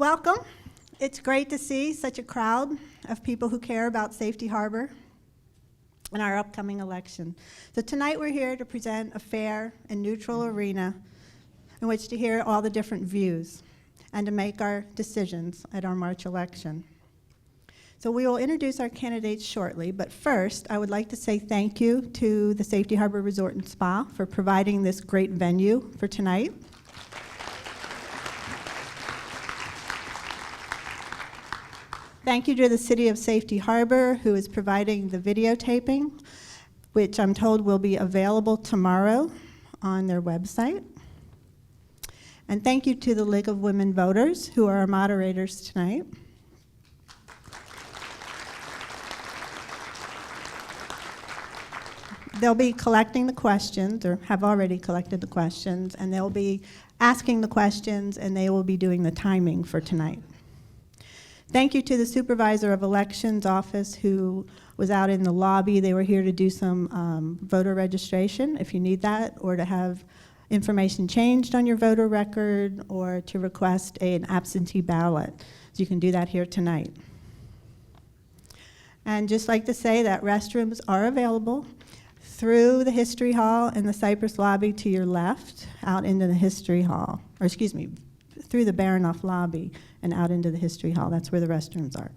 Welcome. It's great to see such a crowd of people who care about Safety Harbor in our upcoming election. So tonight we're here to present a fair and neutral arena in which to hear all the different views and to make our decisions at our March election. So we will introduce our candidates shortly, but first I would like to say thank you to the Safety Harbor Resort and Spa for providing this great venue for tonight. Thank you to the City of Safety Harbor, who is providing the videotaping, which I'm told will be available tomorrow on their website. And thank you to the League of Women Voters, who are our moderators tonight. They'll be collecting the questions, or have already collected the questions, and they'll be asking the questions, and they will be doing the timing for tonight. Thank you to the Supervisor of Elections office who was out in the lobby. They were here to do some voter registration if you need that, or to have information changed on your voter record, or to request an absentee ballot. So you can do that here tonight. And just like to say that restrooms are available through the History Hall and the Cypress lobby to your left, out into the History Hall, or excuse me, through the Baranoff lobby and out into the History Hall. That's where the restrooms are.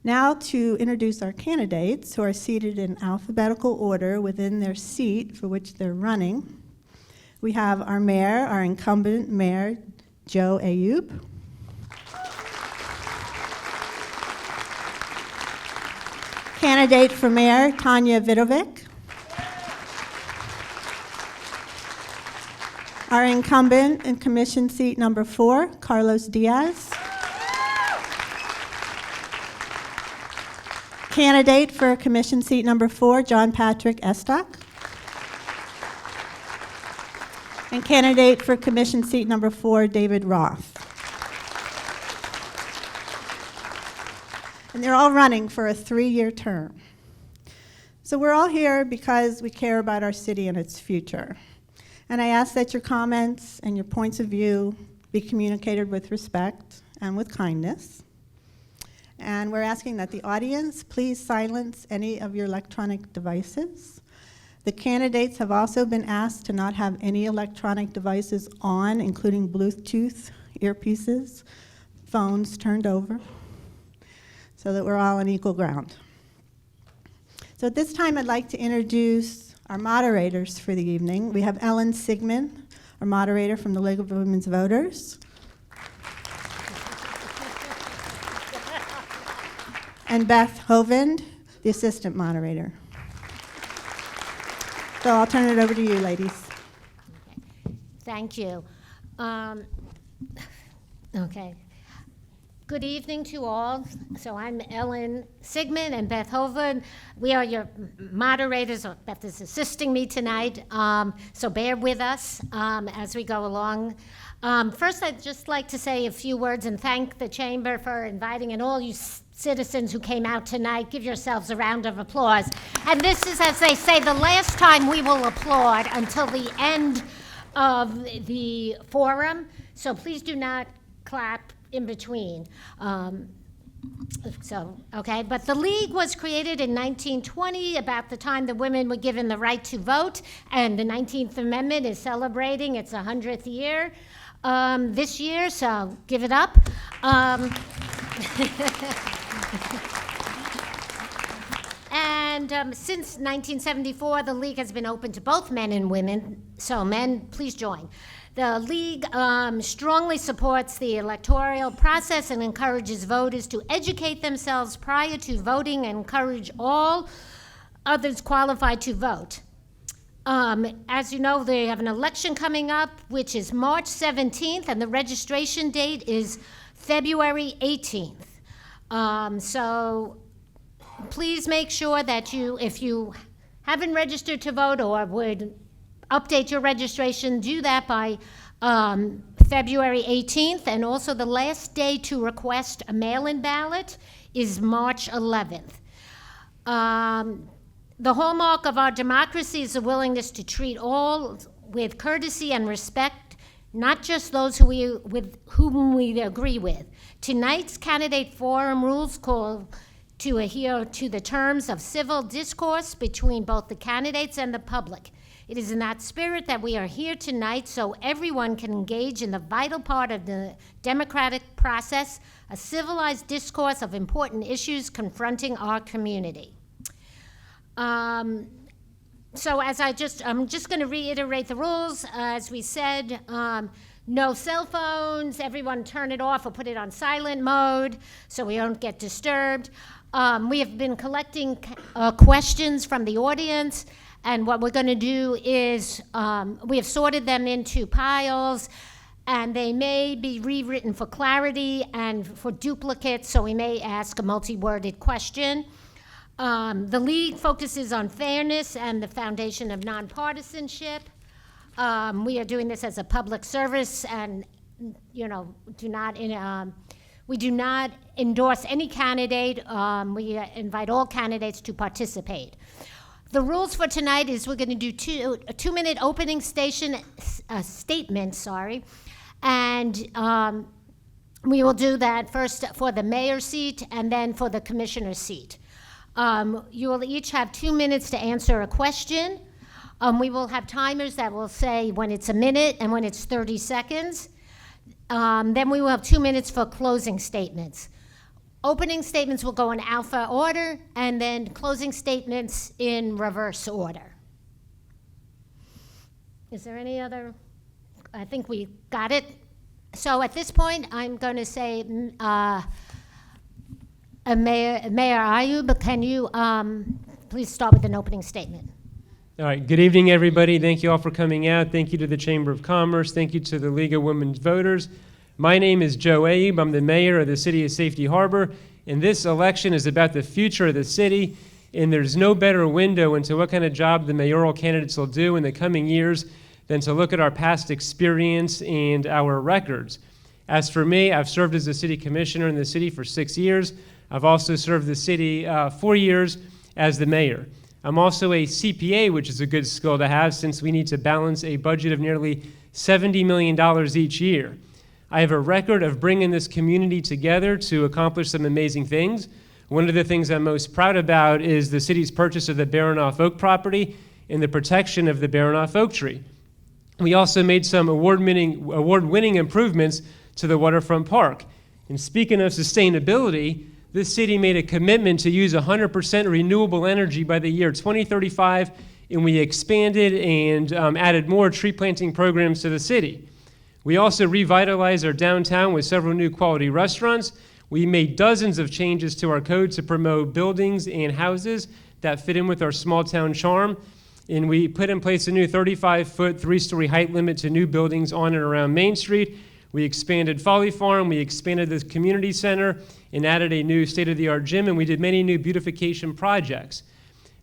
Now to introduce our candidates, who are seated in alphabetical order within their seat for which they're running. We have our mayor, our incumbent mayor, Joe Ayoub. Candidate for mayor, Tanya Vidovic. Our incumbent in commission seat number 4, Carlos Diaz. Candidate for commission seat number 4, John Patrick Estock. And candidate for commission seat number 4, David Roth. And they're all running for a 3-year term. So we're all here because we care about our city and its future. And I ask that your comments and your points of view be communicated with respect and with kindness. And we're asking that the audience please silence any of your electronic devices. The candidates have also been asked to not have any electronic devices on, including Bluetooth earpieces, phones turned over, so that we're all on equal ground. So at this time, I'd like to introduce our moderators for the evening. We have Ellen Sigmund, our moderator from the League of Women's Voters. And Beth Hovind, the assistant moderator. So I'll turn it over to you, ladies. Thank you. Okay. Good evening to all. So I'm Ellen Sigmund and Beth Hovind. We are your moderators. Beth is assisting me tonight, so bear with us as we go along. First, I'd just like to say a few words and thank the Chamber for inviting and all you citizens who came out tonight. Give yourselves a round of applause. And this is, as they say, the last time we will applaud until the end of the forum, so please do not clap in between. Okay, but the League was created in 1920, about the time that women were given the right to vote, and the 19th Amendment is celebrating its 100th year this year, so give it up. And since 1974, the League has been open to both men and women, so men, please join. The League strongly supports the electoral process and encourages voters to educate themselves prior to voting and encourage all others qualified to vote. As you know, they have an election coming up, which is March 17th, and the registration date is February 18th. So please make sure that if you haven't registered to vote or would update your registration, do that by February 18th, and also the last day to request a mail-in ballot is March 11th. The hallmark of our democracy is the willingness to treat all with courtesy and respect, not just those with whom we agree with. Tonight's candidate forum rules call to adhere to the terms of civil discourse between both the candidates and the public. It is in that spirit that we are here tonight so everyone can engage in the vital part of the democratic process, a civilized discourse of important issues confronting our community. So I'm just going to reiterate the rules. As we said, no cell phones, everyone turn it off or put it on silent mode so we don't get disturbed. We have been collecting questions from the audience, and what we're going to do is we have sorted them into piles, and they may be rewritten for clarity and for duplicates, so we may ask a multi-worded question. The League focuses on fairness and the foundation of nonpartisanship. We are doing this as a public service, and we do not endorse any candidate. We invite all candidates to participate. The rules for tonight is we're going to do a 2-minute opening statement, and we will do that first for the mayor's seat and then for the commissioner's seat. You will each have 2 minutes to answer a question. We will have timers that will say when it's a minute and when it's 30 seconds. Then we will have 2 minutes for closing statements. Opening statements will go in alpha order, and then closing statements in reverse order. Is there any other? I think we got it. So at this point, I'm going to say, Mayor Ayub, can you please start with an opening statement? All right, good evening, everybody. Thank you all for coming out. Thank you to the Chamber of Commerce. Thank you to the League of Women's Voters. My name is Joe Ayub. I'm the mayor of the city of Safety Harbor, and this election is about the future of the city, and there's no better window into what kind of job the mayoral candidates will do in the coming years than to look at our past experience and our records. As for me, I've served as a city commissioner in the city for 6 years. I've also served the city 4 years as the mayor. I'm also a CPA, which is a good skill to have since we need to balance a budget of nearly $70 million each year. I have a record of bringing this community together to accomplish some amazing things. One of the things I'm most proud about is the city's purchase of the Baranoff Oak property and the protection of the Baranoff Oak tree. We also made some award-winning improvements to the waterfront park. And speaking of sustainability, this city made a commitment to use 100% renewable energy by the year 2035, and we expanded and added more tree planting programs to the city. We also revitalized our downtown with several new quality restaurants. We made dozens of changes to our code to promote buildings and houses that fit in with our small town charm. And we put in place a new 35-foot, 3-story height limit to new buildings on and around Main Street. We expanded Folly Farm, we expanded the community center, and added a new state-of-the-art gym, and we did many new beautification projects.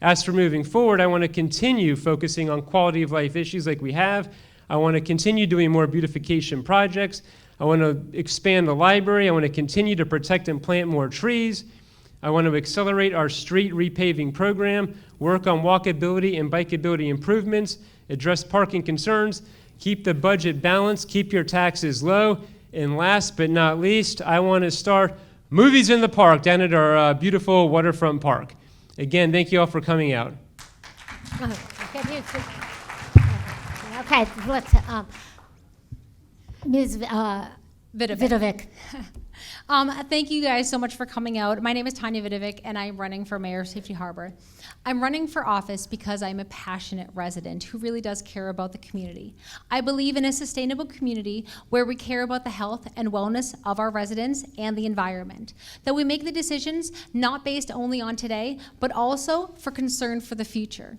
As for moving forward, I want to continue focusing on quality of life issues like we have. I want to continue doing more beautification projects. I want to expand the library. I want to continue to protect and plant more trees. I want to accelerate our street repaving program, work on walkability and bikeability improvements, address parking concerns, keep the budget balanced, keep your taxes low, and last but not least, I want to start movies in the park down at our beautiful waterfront park. Again, thank you all for coming out. Okay, let's, Ms. Vidovic. Thank you guys so much for coming out. My name is Tanya Vidovic, and I'm running for Mayor of Safety Harbor. I'm running for office because I'm a passionate resident who really does care about the community. I believe in a sustainable community where we care about the health and wellness of our residents and the environment, that we make the decisions not based only on today, but also for concern for the future.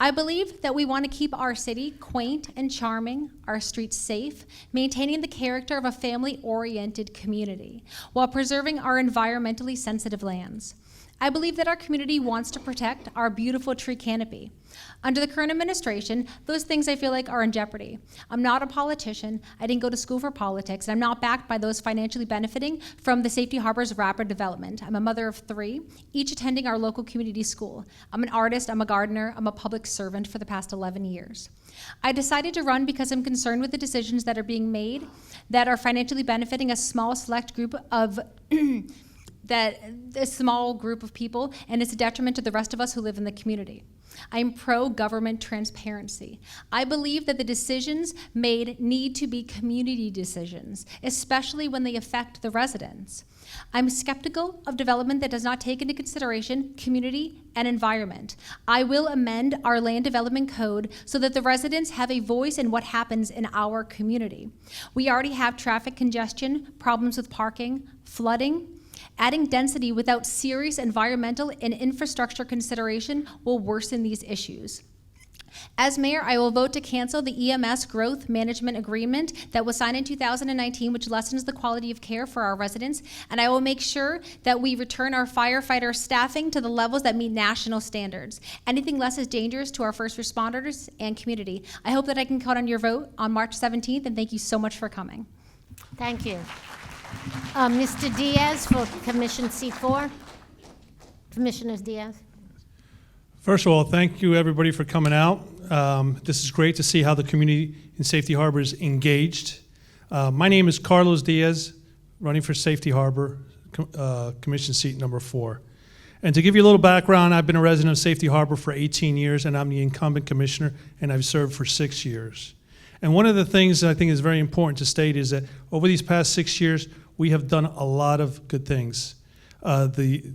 I believe that we want to keep our city quaint and charming, our streets safe, maintaining the character of a family-oriented community, while preserving our environmentally sensitive lands. I believe that our community wants to protect our beautiful tree canopy. Under the current administration, those things I feel like are in jeopardy. I'm not a politician. I didn't go to school for politics. I'm not backed by those financially benefiting from the Safety Harbor's rapid development. I'm a mother of 3, each attending our local community school. I'm an artist, I'm a gardener, I'm a public servant for the past 11 years. I decided to run because I'm concerned with the decisions that are being made that are financially benefiting a small select group of a small group of people, and it's a detriment to the rest of us who live in the community. I'm pro-government transparency. I believe that the decisions made need to be community decisions, especially when they affect the residents. I'm skeptical of development that does not take into consideration community and environment. I will amend our land development code so that the residents have a voice in what happens in our community. We already have traffic congestion, problems with parking, flooding. Adding density without serious environmental and infrastructure consideration will worsen these issues. As mayor, I will vote to cancel the EMS Growth Management Agreement that was signed in 2019, which lessens the quality of care for our residents, and I will make sure that we return our firefighter staffing to the levels that meet national standards. Anything less is dangerous to our first responders and community. I hope that I can count on your vote on March 17th, and thank you so much for coming. Thank you. Mr. Diaz for Commission C4. Commissioner Diaz. First of all, thank you everybody for coming out. This is great to see how the community in Safety Harbor is engaged. My name is Carlos Diaz, running for Safety Harbor, Commission seat number 4. And to give you a little background, I've been a resident of Safety Harbor for 18 years, and I'm the incumbent commissioner, and I've served for 6 years. And one of the things that I think is very important to state is that over these past 6 years, we have done a lot of good things. The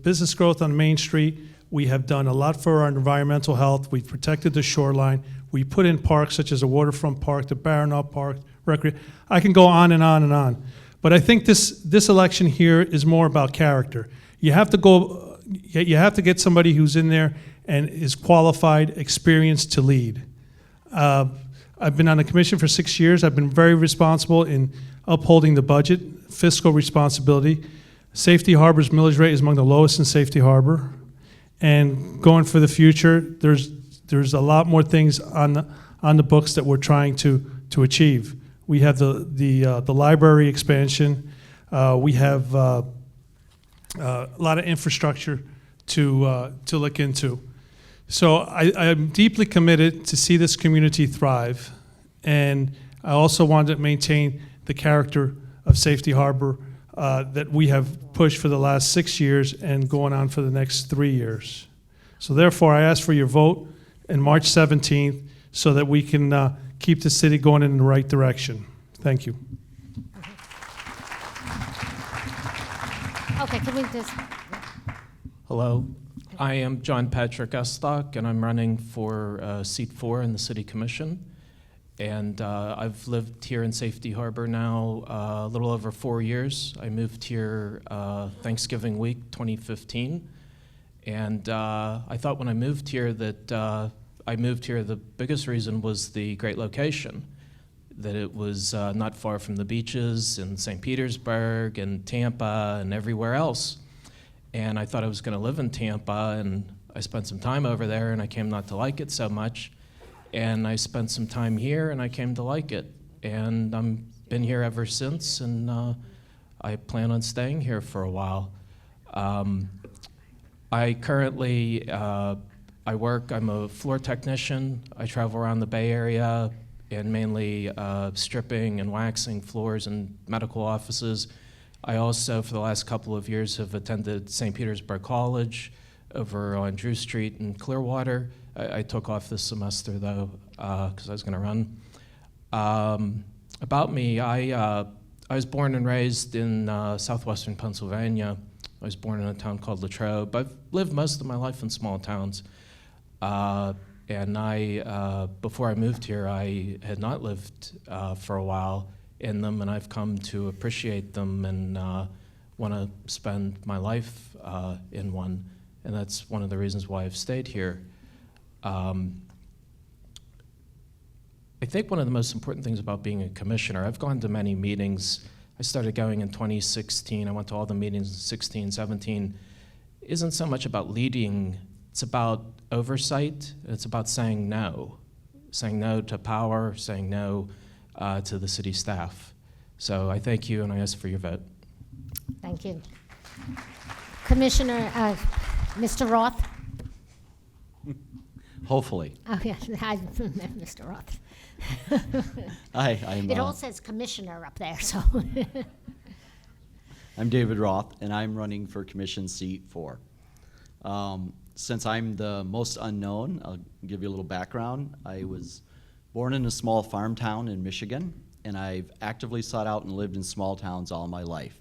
business growth on Main Street, we have done a lot for our environmental health. We've protected the shoreline. We put in parks such as the Waterfront Park, the Baranoff Park, I can go on and on and on. But I think this election here is more about character. You have to get somebody who's in there and is qualified, experienced to lead. I've been on the commission for 6 years. I've been very responsible in upholding the budget, fiscal responsibility. Safety Harbor's millage rate is among the lowest in Safety Harbor. And going for the future, there's a lot more things on the books that we're trying to achieve. We have the library expansion. We have a lot of infrastructure to look into. So I'm deeply committed to see this community thrive, and I also want to maintain the character of Safety Harbor that we have pushed for the last 6 years and going on for the next 3 years. So therefore, I ask for your vote on March 17th so that we can keep the city going in the right direction. Thank you. Okay, can we just... Hello, I am John Patrick Estock, and I'm running for seat 4 in the City Commission. And I've lived here in Safety Harbor now a little over 4 years. I moved here Thanksgiving week 2015. And I thought when I moved here that the biggest reason was the great location, that it was not far from the beaches in St. Petersburg and Tampa and everywhere else. And I thought I was going to live in Tampa, and I spent some time over there, and I came not to like it so much. And I spent some time here, and I came to like it. And I've been here ever since, and I plan on staying here for a while. I currently, I'm a floor technician. I travel around the Bay Area and mainly stripping and waxing floors in medical offices. I also, for the last couple of years, have attended St. Petersburg College over on Drew Street in Clearwater. I took off this semester, though, because I was going to run. About me, I was born and raised in southwestern Pennsylvania. I was born in a town called Latrobe. I've lived most of my life in small towns. And before I moved here, I had not lived for a while in them, and I've come to appreciate them and want to spend my life in one. And that's one of the reasons why I've stayed here. I think one of the most important things about being a commissioner, I've gone to many meetings. I started going in 2016. I went to all the meetings in 16, 17, isn't so much about leading, it's about oversight, it's about saying no to power, saying no to the city staff. So I thank you and I ask for your vote. Thank you. Commissioner, Mr. Roth? Hopefully. Oh, yeah, Mr. Roth. Hi, I'm, It all says commissioner up there, so. I'm David Roth, and I'm running for Commission Seat 4. Since I'm the most unknown, I'll give you a little background. I was born in a small farm town in Michigan, and I've actively sought out and lived in small towns all my life.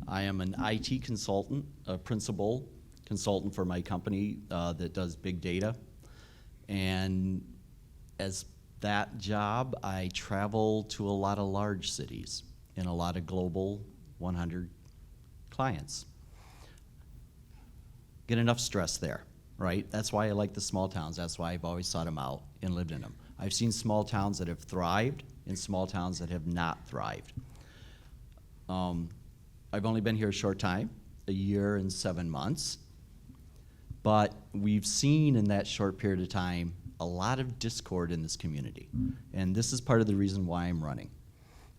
I am an IT consultant, a principal consultant for my company that does big data. And as that job, I travel to a lot of large cities and a lot of global 100 clients. Get enough stress there, right? That's why I like the small towns. That's why I've always sought them out and lived in them. I've seen small towns that have thrived and small towns that have not thrived. I've only been here a short time, a year and 7 months, but we've seen in that short period of time a lot of discord in this community. And this is part of the reason why I'm running.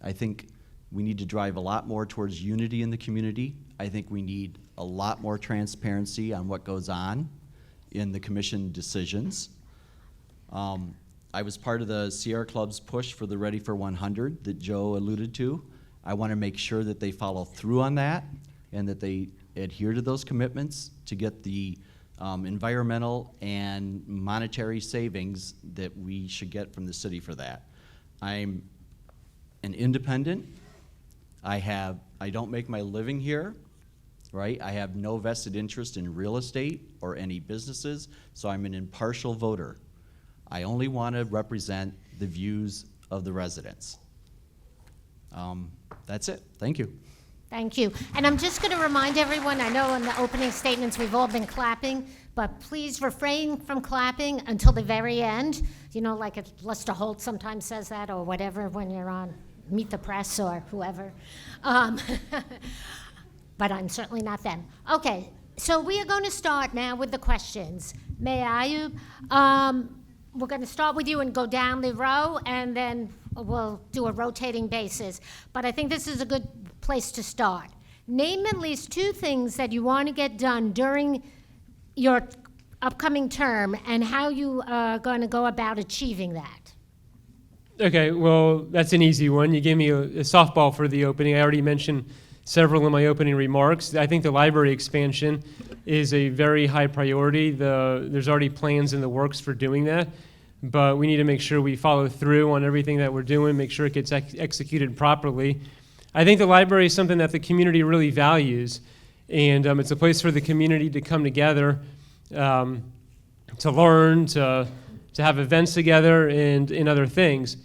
I think we need to drive a lot more towards unity in the community. I think we need a lot more transparency on what goes on in the commission decisions. I was part of the Sierra Club's push for the Ready for 100 that Joe alluded to. I want to make sure that they follow through on that and that they adhere to those commitments to get the environmental and monetary savings that we should get from the city for that. I'm an independent. I don't make my living here, right? I have no vested interest in real estate or any businesses, so I'm an impartial voter. I only want to represent the views of the residents. That's it. Thank you. Thank you. And I'm just going to remind everyone, I know in the opening statements we've all been clapping, but please refrain from clapping until the very end. You know, like Lester Holt sometimes says that or whatever when you're on Meet the Press or whoever. But I'm certainly not them. Okay, so we are going to start now with the questions. Mayor Ayub, we're going to start with you and go down the row, and then we'll do a rotating basis. But I think this is a good place to start. Name at least 2 things that you want to get done during your upcoming term and how you are going to go about achieving that. Okay, well, that's an easy one. You gave me a softball for the opening. I already mentioned several in my opening remarks. I think the library expansion is a very high priority. There's already plans in the works for doing that, but we need to make sure we follow through on everything that we're doing, make sure it gets executed properly. I think the library is something that the community really values, and it's a place for the community to come together, to learn, to have events together, and other things.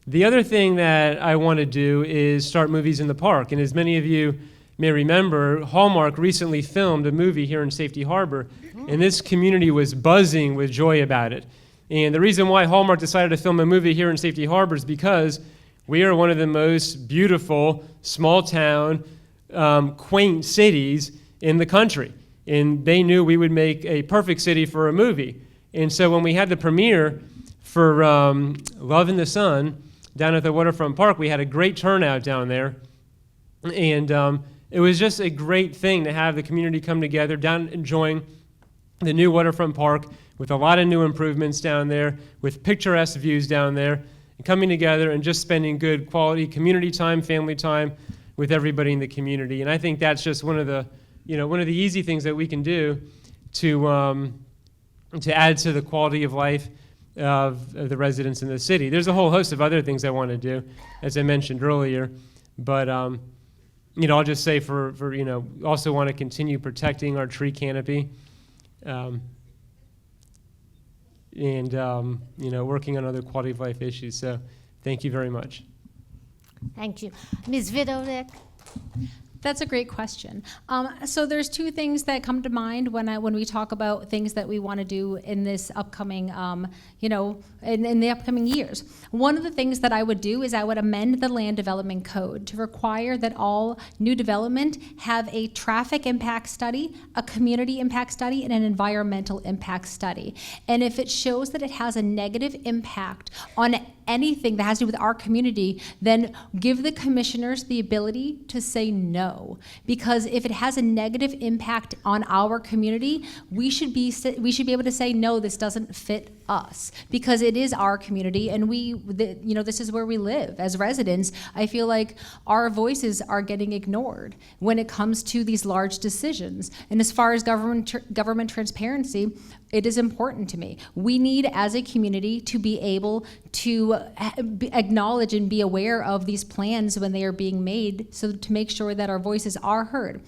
The other thing that I want to do is start movies in the park, and as many of you may remember, Hallmark recently filmed a movie here in Safety Harbor, and this community was buzzing with joy about it. And the reason why Hallmark decided to film a movie here in Safety Harbor is because we are one of the most beautiful, small-town, quaint cities in the country. And they knew we would make a perfect city for a movie. And so when we had the premiere for Love in the Sun down at the Waterfront Park, we had a great turnout down there. And it was just a great thing to have the community come together down enjoying the new Waterfront Park with a lot of new improvements down there, with picturesque views down there, and coming together and just spending good quality community time, family time with everybody in the community. And I think that's just one of the easy things that we can do to add to the quality of life of the residents in the city. There's a whole host of other things I want to do, as I mentioned earlier, but I'll just say also want to continue protecting our tree canopy, and working on other quality of life issues. So thank you very much. Thank you. Ms. Vidovic? That's a great question. So there's two things that come to mind when we talk about things that we want to do in this upcoming, in the upcoming years. One of the things that I would do is I would amend the land development code to require that all new development have a traffic impact study, a community impact study, and an environmental impact study. And if it shows that it has a negative impact on anything that has to do with our community, then give the commissioners the ability to say no. Because if it has a negative impact on our community, we should be able to say, no, this doesn't fit us, because it is our community, and this is where we live. As residents, I feel like our voices are getting ignored when it comes to these large decisions. And as far as government transparency, it is important to me. We need, as a community, to be able to acknowledge and be aware of these plans when they are being made, so to make sure that our voices are heard.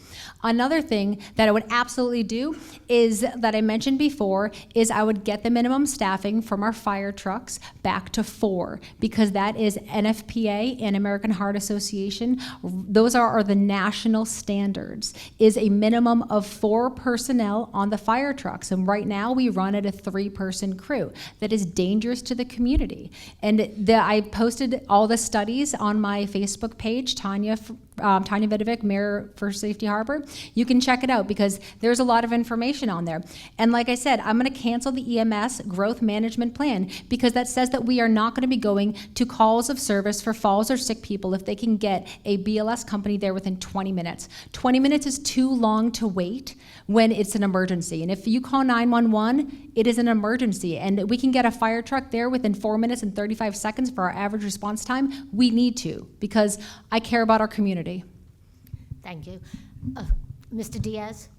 Another thing that I would absolutely do is, that I mentioned before, is I would get the minimum staffing from our fire trucks back to 4, because that is NFPA and American Heart Association. Those are the national standards, is a minimum of 4 personnel on the fire trucks. And right now we run at a 3-person crew. That is dangerous to the community. And I posted all the studies on my Facebook page, Tanya Vidovic, Mayor for Safety Harbor. You can check it out, because there's a lot of information on there. And like I said, I'm going to cancel the EMS growth management plan, because that says that we are not going to be going to calls of service for falls or sick people if they can get a BLS company there within 20 minutes. 20 minutes is too long to wait when it's an emergency. And if you call 911, it is an emergency, and we can get a fire truck there within 4 minutes and 35 seconds for our average response time. We need to, because I care about our community. Thank you. Mr. Diaz?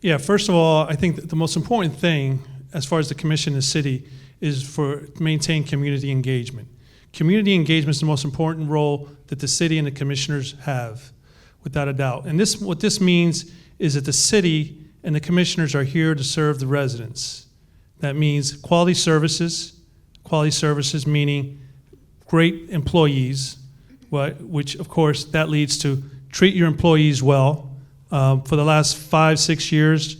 Yeah, first of all, I think that the most important thing, as far as the commission and the city, is to maintain community engagement. Community engagement is the most important role that the city and the commissioners have, without a doubt. And what this means is that the city and the commissioners are here to serve the residents. That means quality services meaning great employees, which of course that leads to treat your employees well. For the last 6 years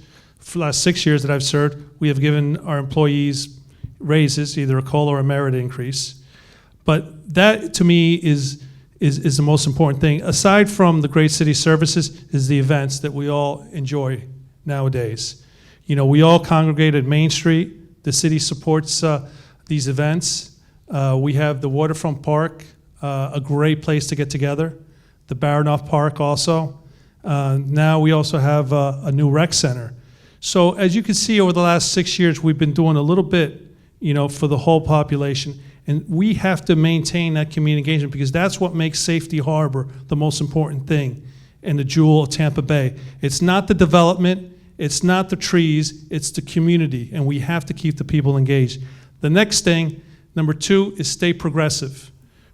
that I've served, we have given our employees raises, either a COLA or a merit increase. But that, to me, is the most important thing. Aside from the great city services, is the events that we all enjoy nowadays. We all congregate at Main Street. The city supports these events. We have the Waterfront Park, a great place to get together. The Baranoff Park also. Now we also have a new rec center. So as you can see, over the last 6 years, we've been doing a little bit, for the whole population. And we have to maintain that community engagement, because that's what makes Safety Harbor the most important thing in the jewel of Tampa Bay. It's not the development, it's not the trees, it's the community, and we have to keep the people engaged. The next thing, number 2, is stay progressive.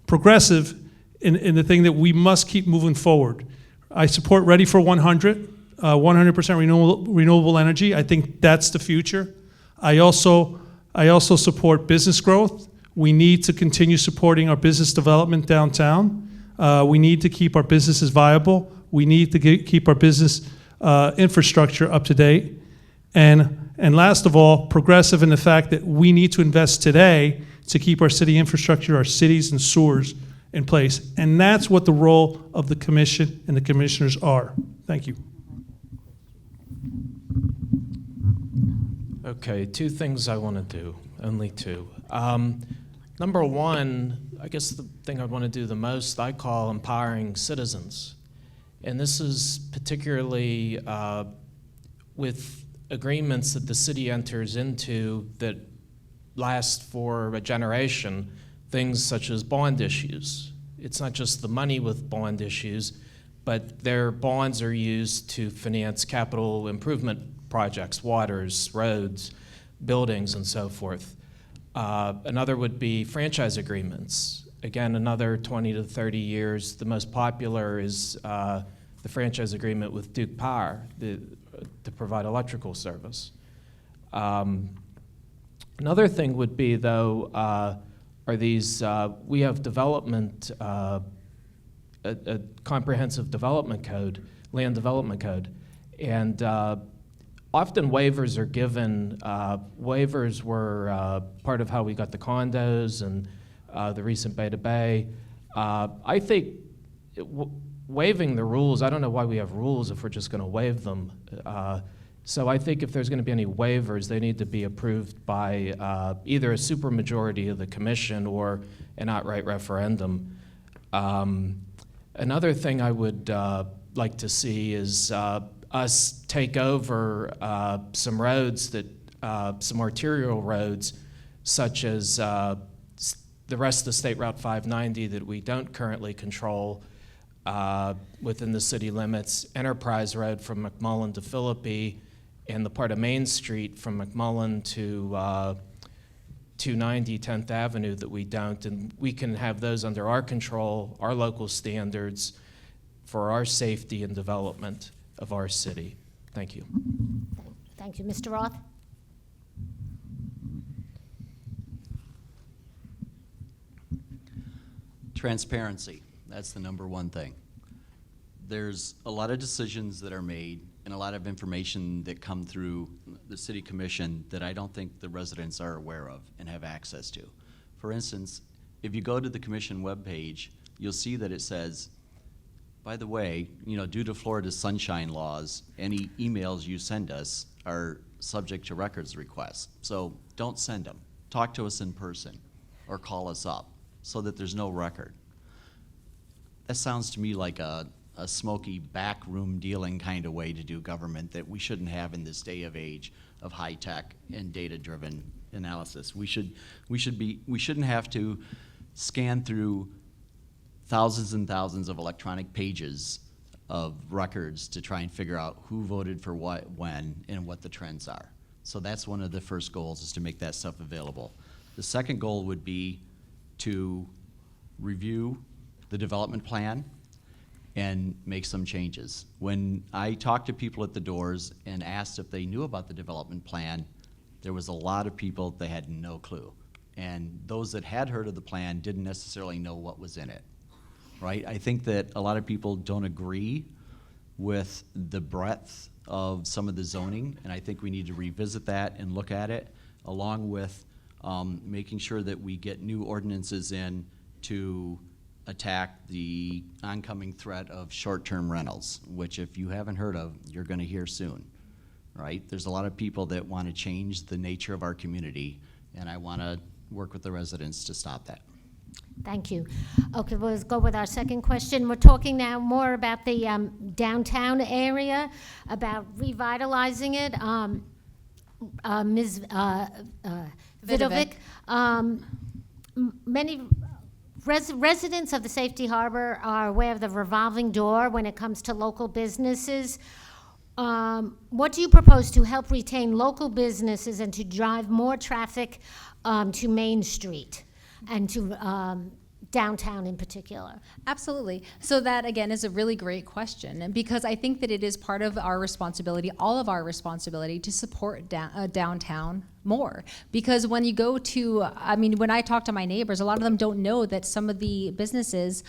Progressive in the thing that we must keep moving forward. I support Ready for 100, 100% renewable energy. I think that's the future. I also support business growth. We need to continue supporting our business development downtown. We need to keep our businesses viable. We need to keep our business infrastructure up to date. And last of all, progressive in the fact that we need to invest today to keep our city infrastructure, our cities and sewers in place. And that's what the role of the commission and the commissioners are. Thank you. Okay, 2 things I want to do, only 2. Number 1, I guess the thing I want to do the most, I call empowering citizens. And this is particularly with agreements that the city enters into that last for a generation, things such as bond issues. It's not just the money with bond issues, but their bonds are used to finance capital improvement projects, waters, roads, buildings, and so forth. Another would be franchise agreements. Again, another 20 to 30 years. The most popular is the franchise agreement with Duke Power to provide electrical service. Another thing would be, though, are these, we have development a comprehensive development code, land development code. And often waivers are given. Waivers were part of how we got the condos and the recent Beta Bay. I think waiving the rules, I don't know why we have rules if we're just going to waive them. So I think if there's going to be any waivers, they need to be approved by either a supermajority of the commission or an outright referendum. Another thing I would like to see is us take over some roads that, some arterial roads, such as the rest of State Route 590 that we don't currently control within the city limits, Enterprise Road from McMullen to Philippi, and the part of Main Street from McMullen to 290 10th Avenue that we don't, and we can have those under our control, our local standards for our safety and development of our city. Thank you. Thank you. Mr. Roth? Transparency, that's the number one thing. There's a lot of decisions that are made and a lot of information that come through the city commission that I don't think the residents are aware of and have access to. For instance, if you go to the commission webpage, you'll see that it says, by the way, due to Florida's sunshine laws, any emails you send us are subject to records requests. So don't send them. Talk to us in person or call us up so that there's no record. That sounds to me like a smoky backroom dealing kind of way to do government that we shouldn't have in this day of age of high tech and data-driven analysis. We shouldn't have to scan through thousands and thousands of electronic pages of records to try and figure out who voted for what, when, and what the trends are. So that's one of the first goals, is to make that stuff available. The second goal would be to review the development plan and make some changes. When I talked to people at the doors and asked if they knew about the development plan, there was a lot of people that had no clue. And those that had heard of the plan didn't necessarily know what was in it, right? I think that a lot of people don't agree with the breadth of some of the zoning, and I think we need to revisit that and look at it, along with making sure that we get new ordinances in to attack the oncoming threat of short-term rentals, which if you haven't heard of, you're going to hear soon, right? There's a lot of people that want to change the nature of our community, and I want to work with the residents to stop that. Thank you. Okay, we'll go with our second question. We're talking now more about the downtown area, about revitalizing it. Ms. Vidovic, many residents of the Safety Harbor are aware of the revolving door when it comes to local businesses. What do you propose to help retain local businesses and to drive more traffic to Main Street and to downtown in particular? Absolutely. So that, again, is a really great question, and because I think that it is part of our responsibility, all of our responsibility, to support downtown more. Because when you go to, when I talk to my neighbors, a lot of them don't know that some of the businesses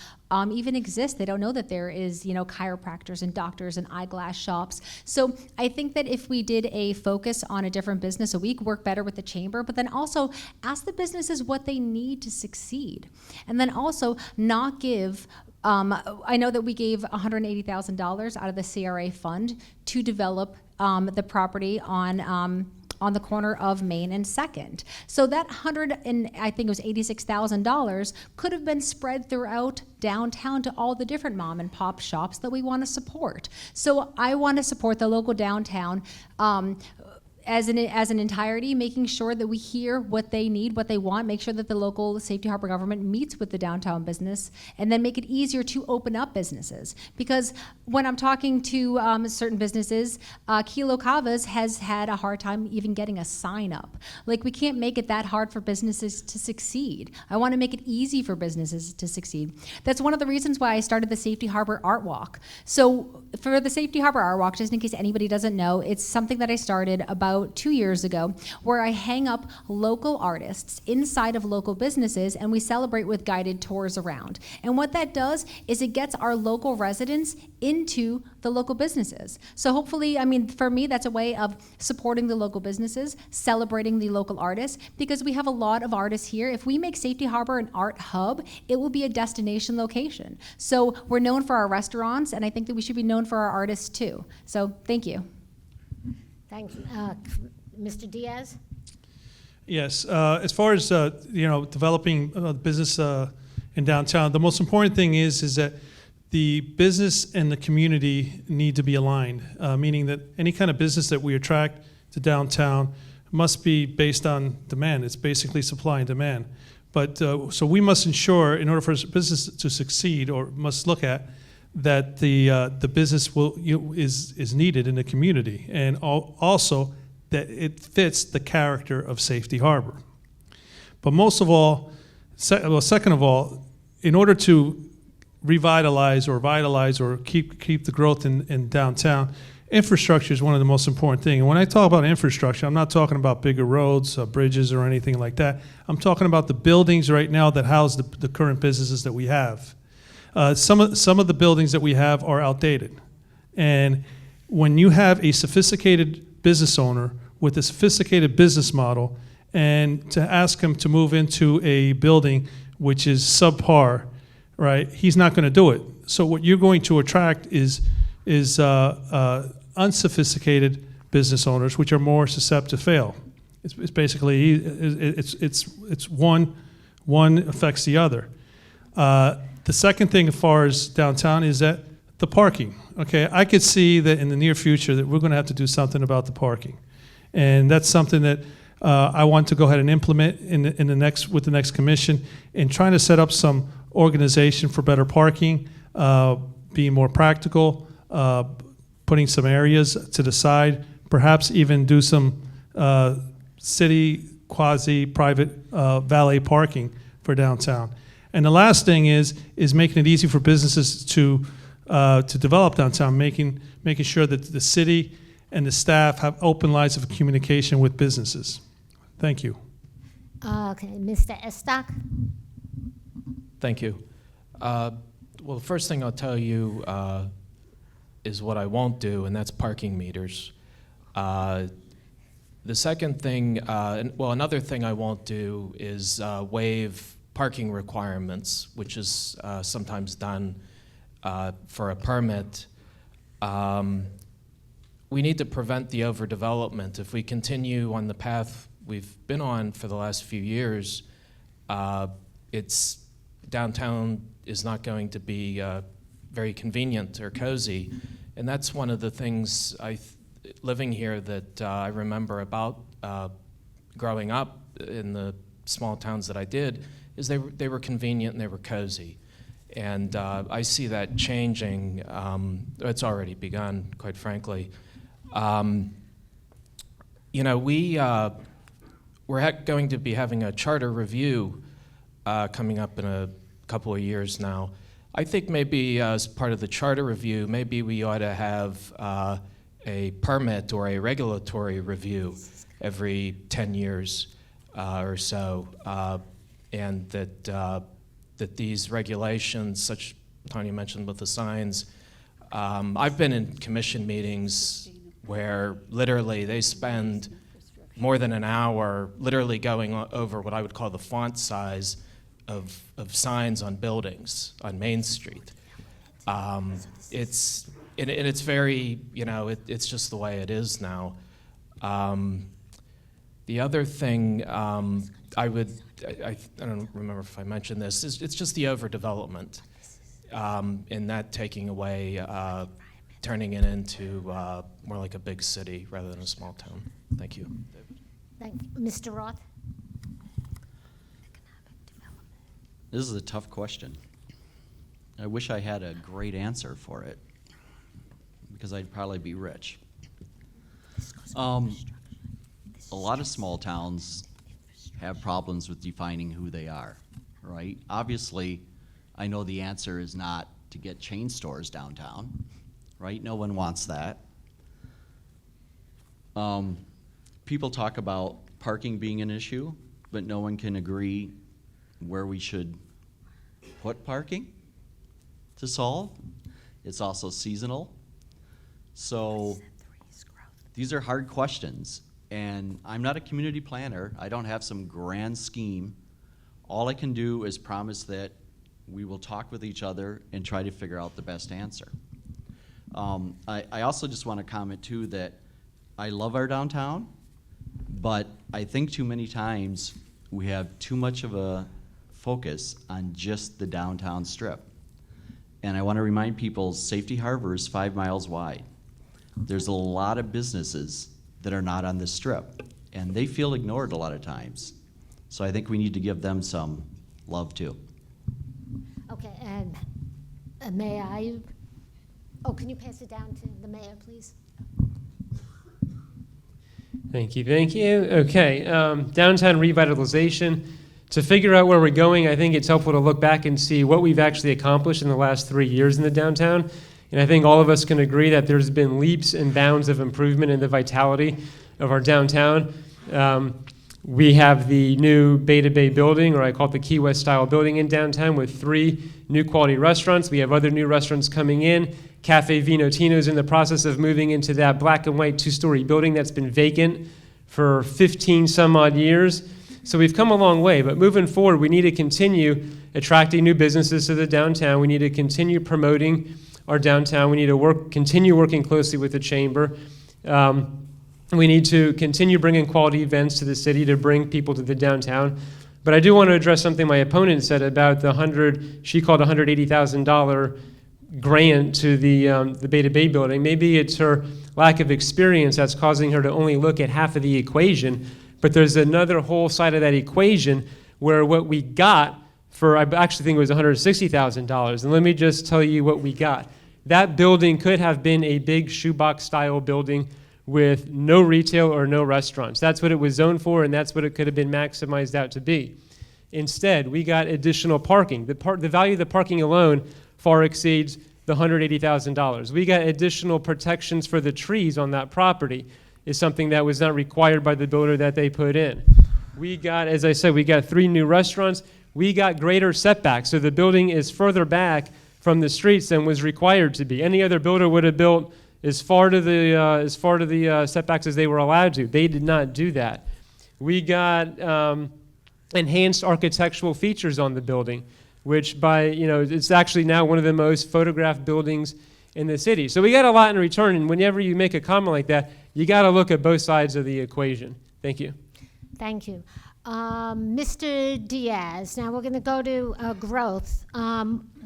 even exist. They don't know that there is, chiropractors and doctors and eyeglass shops. So I think that if we did a focus on a different business a week, work better with the chamber, but then also ask the businesses what they need to succeed. And then also not give I know that we gave $180,000 out of the CRA fund to develop the property on the corner of Main and 2nd. So that $86,000 could have been spread throughout downtown to all the different mom and pop shops that we want to support. So I want to support the local downtown as an entirety, making sure that we hear what they need, what they want, make sure that the local Safety Harbor government meets with the downtown business, and then make it easier to open up businesses. Because when I'm talking to certain businesses, Kilo Cavas has had a hard time even getting a sign up. Like, we can't make it that hard for businesses to succeed. I want to make it easy for businesses to succeed. That's one of the reasons why I started the Safety Harbor Art Walk. So for the Safety Harbor Art Walk, just in case anybody doesn't know, it's something that I started about about 2 years ago, where I hang up local artists inside of local businesses and we celebrate with guided tours around. And what that does is it gets our local residents into the local businesses. So hopefully, I mean, for me, that's a way of supporting the local businesses, celebrating the local artists, because we have a lot of artists here. If we make Safety Harbor an art hub, it will be a destination location. So we're known for our restaurants, and I think that we should be known for our artists too. So thank you. Thanks. Mr. Diaz? Yes, as far as developing business in downtown, the most important thing is that the business and the community need to be aligned, meaning that any kind of business that we attract to downtown must be based on demand. It's basically supply and demand. But so we must ensure, in order for business to succeed, or must look at that the business is needed in the community, and also that it fits the character of Safety Harbor. But most of all, second of all, in order to revitalize or vitalize or keep the growth in downtown, infrastructure is one of the most important things. And when I talk about infrastructure, I'm not talking about bigger roads, bridges, or anything like that. I'm talking about the buildings right now that house the current businesses that we have. Some of the buildings that we have are outdated. And when you have a sophisticated business owner with a sophisticated business model, and to ask him to move into a building which is subpar, right, he's not going to do it. So what you're going to attract is unsophisticated business owners, which are more susceptible to fail. It's basically it's one affects the other. The second thing as far as downtown is that the parking. Okay, I could see that in the near future that we're going to have to do something about the parking, and that's something that I want to go ahead and implement with the next commission, in trying to set up some organization for better parking, being more practical, putting some areas to the side, perhaps even do some city quasi-private valet parking for downtown. And the last thing is making it easy for businesses to develop downtown, making sure that the city and the staff have open lines of communication with businesses. Thank you. Okay, Mr. Estock? Thank you. Well, the first thing I'll tell you is what I won't do, and that's parking meters. The second thing, another thing I won't do is waive parking requirements, which is sometimes done for a permit. We need to prevent the overdevelopment. If we continue on the path we've been on for the last few years, downtown is not going to be very convenient or cozy. And that's one of the things living here that I remember about growing up in the small towns that I did, is they were convenient and they were cozy. And I see that changing. It's already begun, quite frankly. We're going to be having a charter review coming up in a couple of years now. I think maybe as part of the charter review, maybe we ought to have a permit or a regulatory review every 10 years or so, and that these regulations, such Tanya mentioned with the signs, I've been in commission meetings where literally they spend more than an hour literally going over what I would call the font size of signs on buildings on Main Street. It's very, it's just the way it is now. The other thing I don't remember if I mentioned this, it's just the overdevelopment, and that taking away, turning it into more like a big city rather than a small town. Thank you. Thank you. Mr. Roth? This is a tough question. I wish I had a great answer for it, because I'd probably be rich. A lot of small towns have problems with defining who they are, right? Obviously, I know the answer is not to get chain stores downtown, right? No one wants that. people talk about parking being an issue, but no one can agree where we should put parking to solve. It's also seasonal. So these are hard questions. And I'm not a community planner. I don't have some grand scheme. All I can do is promise that we will talk with each other and try to figure out the best answer. I also just want to comment too that I love our downtown, but I think too many times we have too much of a focus on just the downtown strip. And I want to remind people, Safety Harbor is 5 miles wide. There's a lot of businesses that are not on this strip, and they feel ignored a lot of times. So I think we need to give them some love too. Okay, and may I? Oh, can you pass it down to the mayor, please? Thank you, thank you. Okay, downtown revitalization. To figure out where we're going, I think it's helpful to look back and see what we've actually accomplished in the last 3 years in the downtown. And I think all of us can agree that there's been leaps and bounds of improvement in the vitality of our downtown. We have the new Beta Bay building, or I call it the Key West style building in downtown, with 3 new quality restaurants. We have other new restaurants coming in. Cafe Vino Tino is in the process of moving into that black and white 2-story building that's been vacant for 15 some odd years. So we've come a long way, but moving forward, we need to continue attracting new businesses to the downtown. We need to continue promoting our downtown. We need to continue working closely with the chamber. We need to continue bringing quality events to the city to bring people to the downtown. But I do want to address something my opponent said about she called $180,000 grant to the Beta Bay building. Maybe it's her lack of experience that's causing her to only look at half of the equation. But there's another whole side of that equation where what we got for, I actually think it was $160,000. And let me just tell you what we got. That building could have been a big shoebox style building with no retail or no restaurants. That's what it was zoned for, and that's what it could have been maximized out to be. Instead, we got additional parking. The value of the parking alone far exceeds the $180,000. We got additional protections for the trees on that property. Is something that was not required by the builder that they put in. We got, as I said, we got 3 new restaurants. We got greater setbacks, so the building is further back from the streets than was required to be. Any other builder would have built as far to the setbacks as they were allowed to. They did not do that. We got enhanced architectural features on the building, which it's actually now one of the most photographed buildings in the city. So we got a lot in return, and whenever you make a comment like that, you got to look at both sides of the equation. Thank you. Thank you. Mr. Diaz, now we're going to go to growth.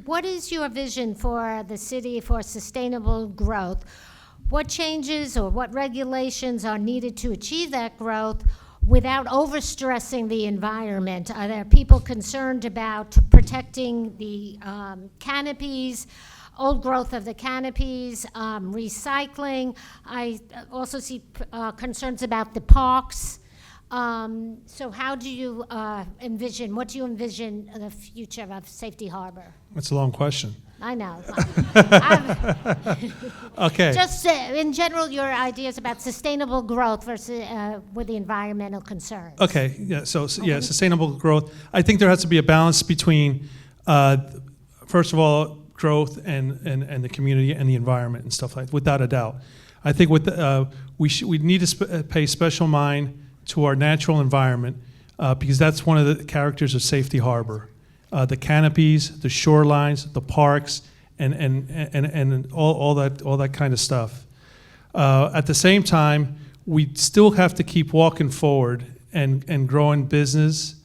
What is your vision for the city for sustainable growth? What changes or what regulations are needed to achieve that growth without overstressing the environment? Are there people concerned about protecting the canopies, old growth of the canopies, recycling? I also see concerns about the parks. So how do you envision the future of Safety Harbor? That's a long question. I know. Okay. Just in general, your ideas about sustainable growth versus with the environmental concerns. Okay, yeah, sustainable growth. I think there has to be a balance between, first of all, growth and the community and the environment and stuff like that, without a doubt. I think we need to pay special mind to our natural environment because that's one of the characters of Safety Harbor. The canopies, the shorelines, the parks, and all that kind of stuff. At the same time, we still have to keep walking forward and growing business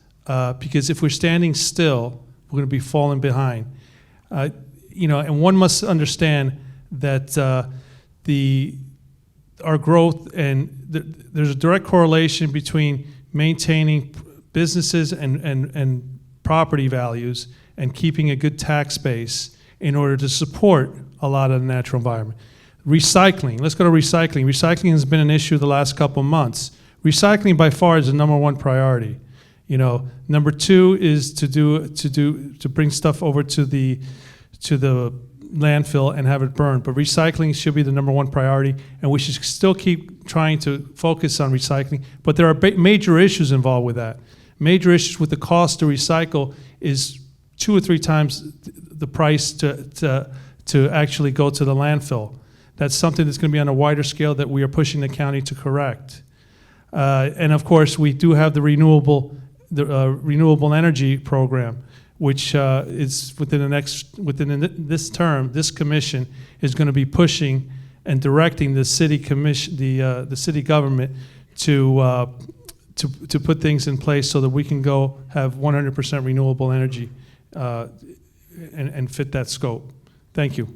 because if we're standing still, we're going to be falling behind. And one must understand that our growth there's a direct correlation between maintaining businesses and property values and keeping a good tax base in order to support a lot of the natural environment. Recycling, let's go to recycling. Recycling has been an issue the last couple of months. Recycling by far is the #1 priority. Number 2 is to bring stuff over to the landfill and have it burned. But recycling should be the number one priority, and we should still keep trying to focus on recycling. But there are major issues involved with that. Major issues with the cost to recycle is 2 or 3 times the price to actually go to the landfill. That's something that's going to be on a wider scale that we are pushing the county to correct. And of course, we do have the renewable energy program, which is within this term, this commission is going to be pushing and directing the city commission, the city government to put things in place so that we can go have 100% renewable energy and fit that scope. Thank you.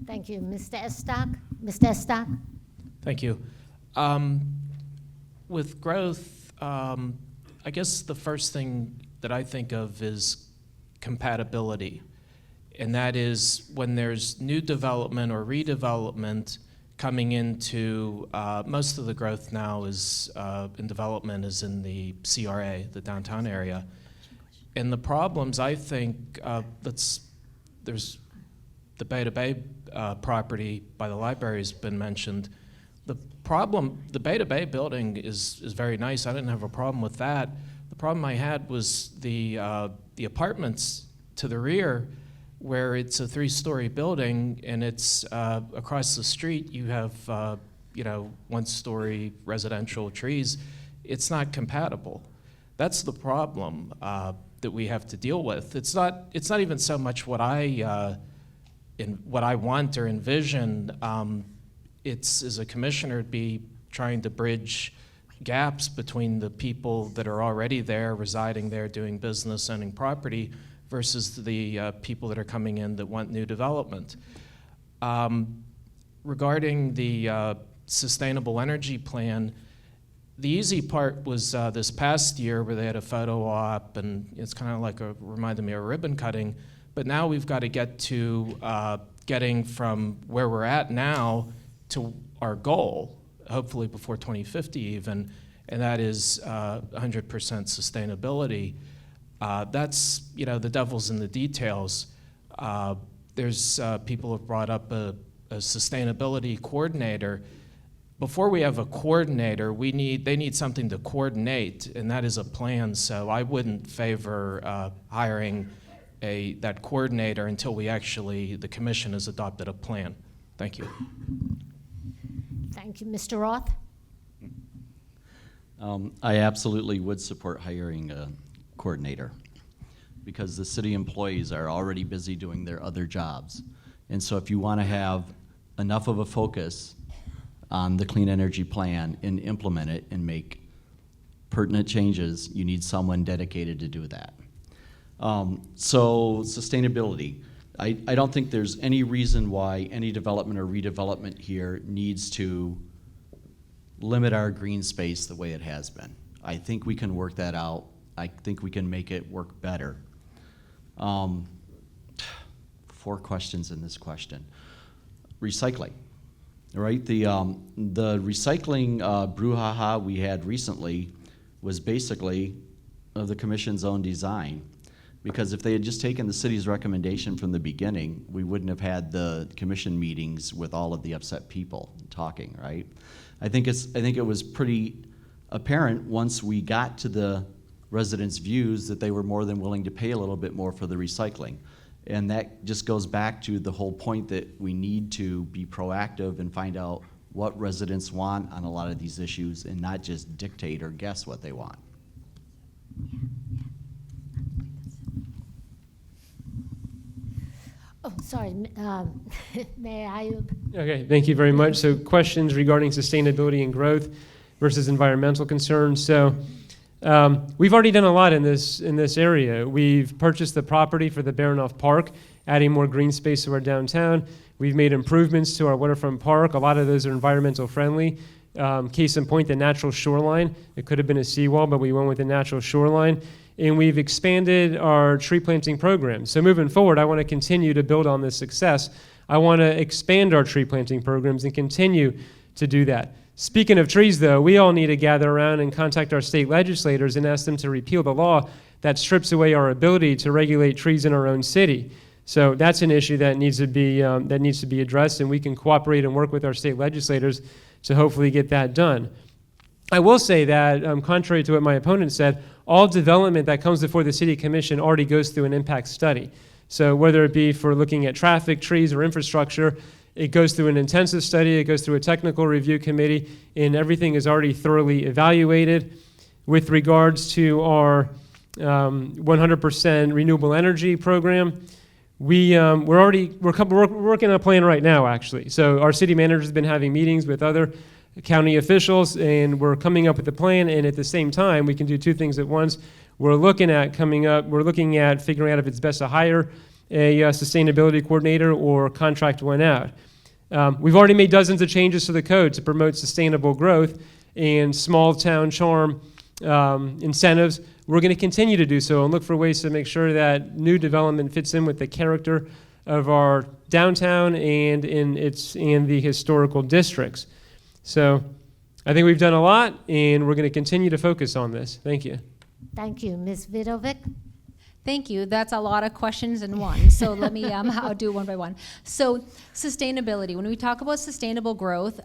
Thank you. Mr. Estock? Mr. Estock? Thank you. With growth, I guess the first thing that I think of is compatibility. And that is when there's new development or redevelopment coming into, most of the growth now is in development is in the CRA, the downtown area. And the problems, I think, there's the Bay to Bay property by the library has been mentioned. The problem, the Bay to Bay building is very nice. I didn't have a problem with that. The problem I had was the apartments to the rear, where it's a 3-story building and it's across the street you have 1-story residential trees. It's not compatible. That's the problem that we have to deal with. It's not even so much what I want or envision. It's, as a commissioner, to be trying to bridge gaps between the people that are already there, residing there, doing business, owning property, versus the people that are coming in that want new development. Regarding the sustainable energy plan, the easy part was this past year where they had a photo op, and it's kind of like reminded me of ribbon cutting. But now we've got to get to getting from where we're at now to our goal, hopefully before 2050 even, and that is 100% sustainability. That's, the devil's in the details. There's people have brought up a sustainability coordinator. Before we have a coordinator, they need something to coordinate, and that is a plan. So I wouldn't favor hiring that coordinator until the commission has adopted a plan. Thank you. Thank you. Mr. Roth? I absolutely would support hiring a coordinator because the city employees are already busy doing their other jobs. And so if you want to have enough of a focus on the clean energy plan and implement it and make pertinent changes, you need someone dedicated to do that. So sustainability. I don't think there's any reason why any development or redevelopment here needs to limit our green space the way it has been. I think we can work that out. I think we can make it work better. 4 questions in this question. Recycling, right? The recycling brouhaha we had recently was basically the commission's own design. Because if they had just taken the city's recommendation from the beginning, we wouldn't have had the commission meetings with all of the upset people talking, right? I think it was pretty apparent once we got to the residents' views that they were more than willing to pay a little bit more for the recycling. And that just goes back to the whole point that we need to be proactive and find out what residents want on a lot of these issues and not just dictate or guess what they want. Oh, sorry. Mayor Ayub? Okay, thank you very much. So questions regarding sustainability and growth versus environmental concerns. So we've already done a lot in this area. We've purchased the property for the Baranoff Park, adding more green space to our downtown. We've made improvements to our waterfront park. A lot of those are environmental friendly. Case in point, the natural shoreline. It could have been a seawall, but we went with the natural shoreline. And we've expanded our tree planting program. So moving forward, I want to continue to build on this success. I want to expand our tree planting programs and continue to do that. Speaking of trees, though, we all need to gather around and contact our state legislators and ask them to repeal the law that strips away our ability to regulate trees in our own city. So that's an issue that needs to be addressed, and we can cooperate and work with our state legislators to hopefully get that done. I will say that, contrary to what my opponent said, all development that comes before the City Commission already goes through an impact study. So whether it be for looking at traffic, trees, or infrastructure, it goes through an intensive study, it goes through a technical review committee, and everything is already thoroughly evaluated. With regards to our 100% renewable energy program, we're working on a plan right now, actually. So our city manager has been having meetings with other county officials, and we're coming up with a plan, and at the same time, we can do two things at once. We're looking at figuring out if it's best to hire a sustainability coordinator or contract one out. We've already made dozens of changes to the code to promote sustainable growth and small town charm incentives. We're going to continue to do so and look for ways to make sure that new development fits in with the character of our downtown and in the historical districts. So I think we've done a lot, and we're going to continue to focus on this. Thank you. Thank you. Ms. Vidovic? Thank you. That's a lot of questions in one. So let me, I'll do one by one. So sustainability. When we talk about sustainable growth,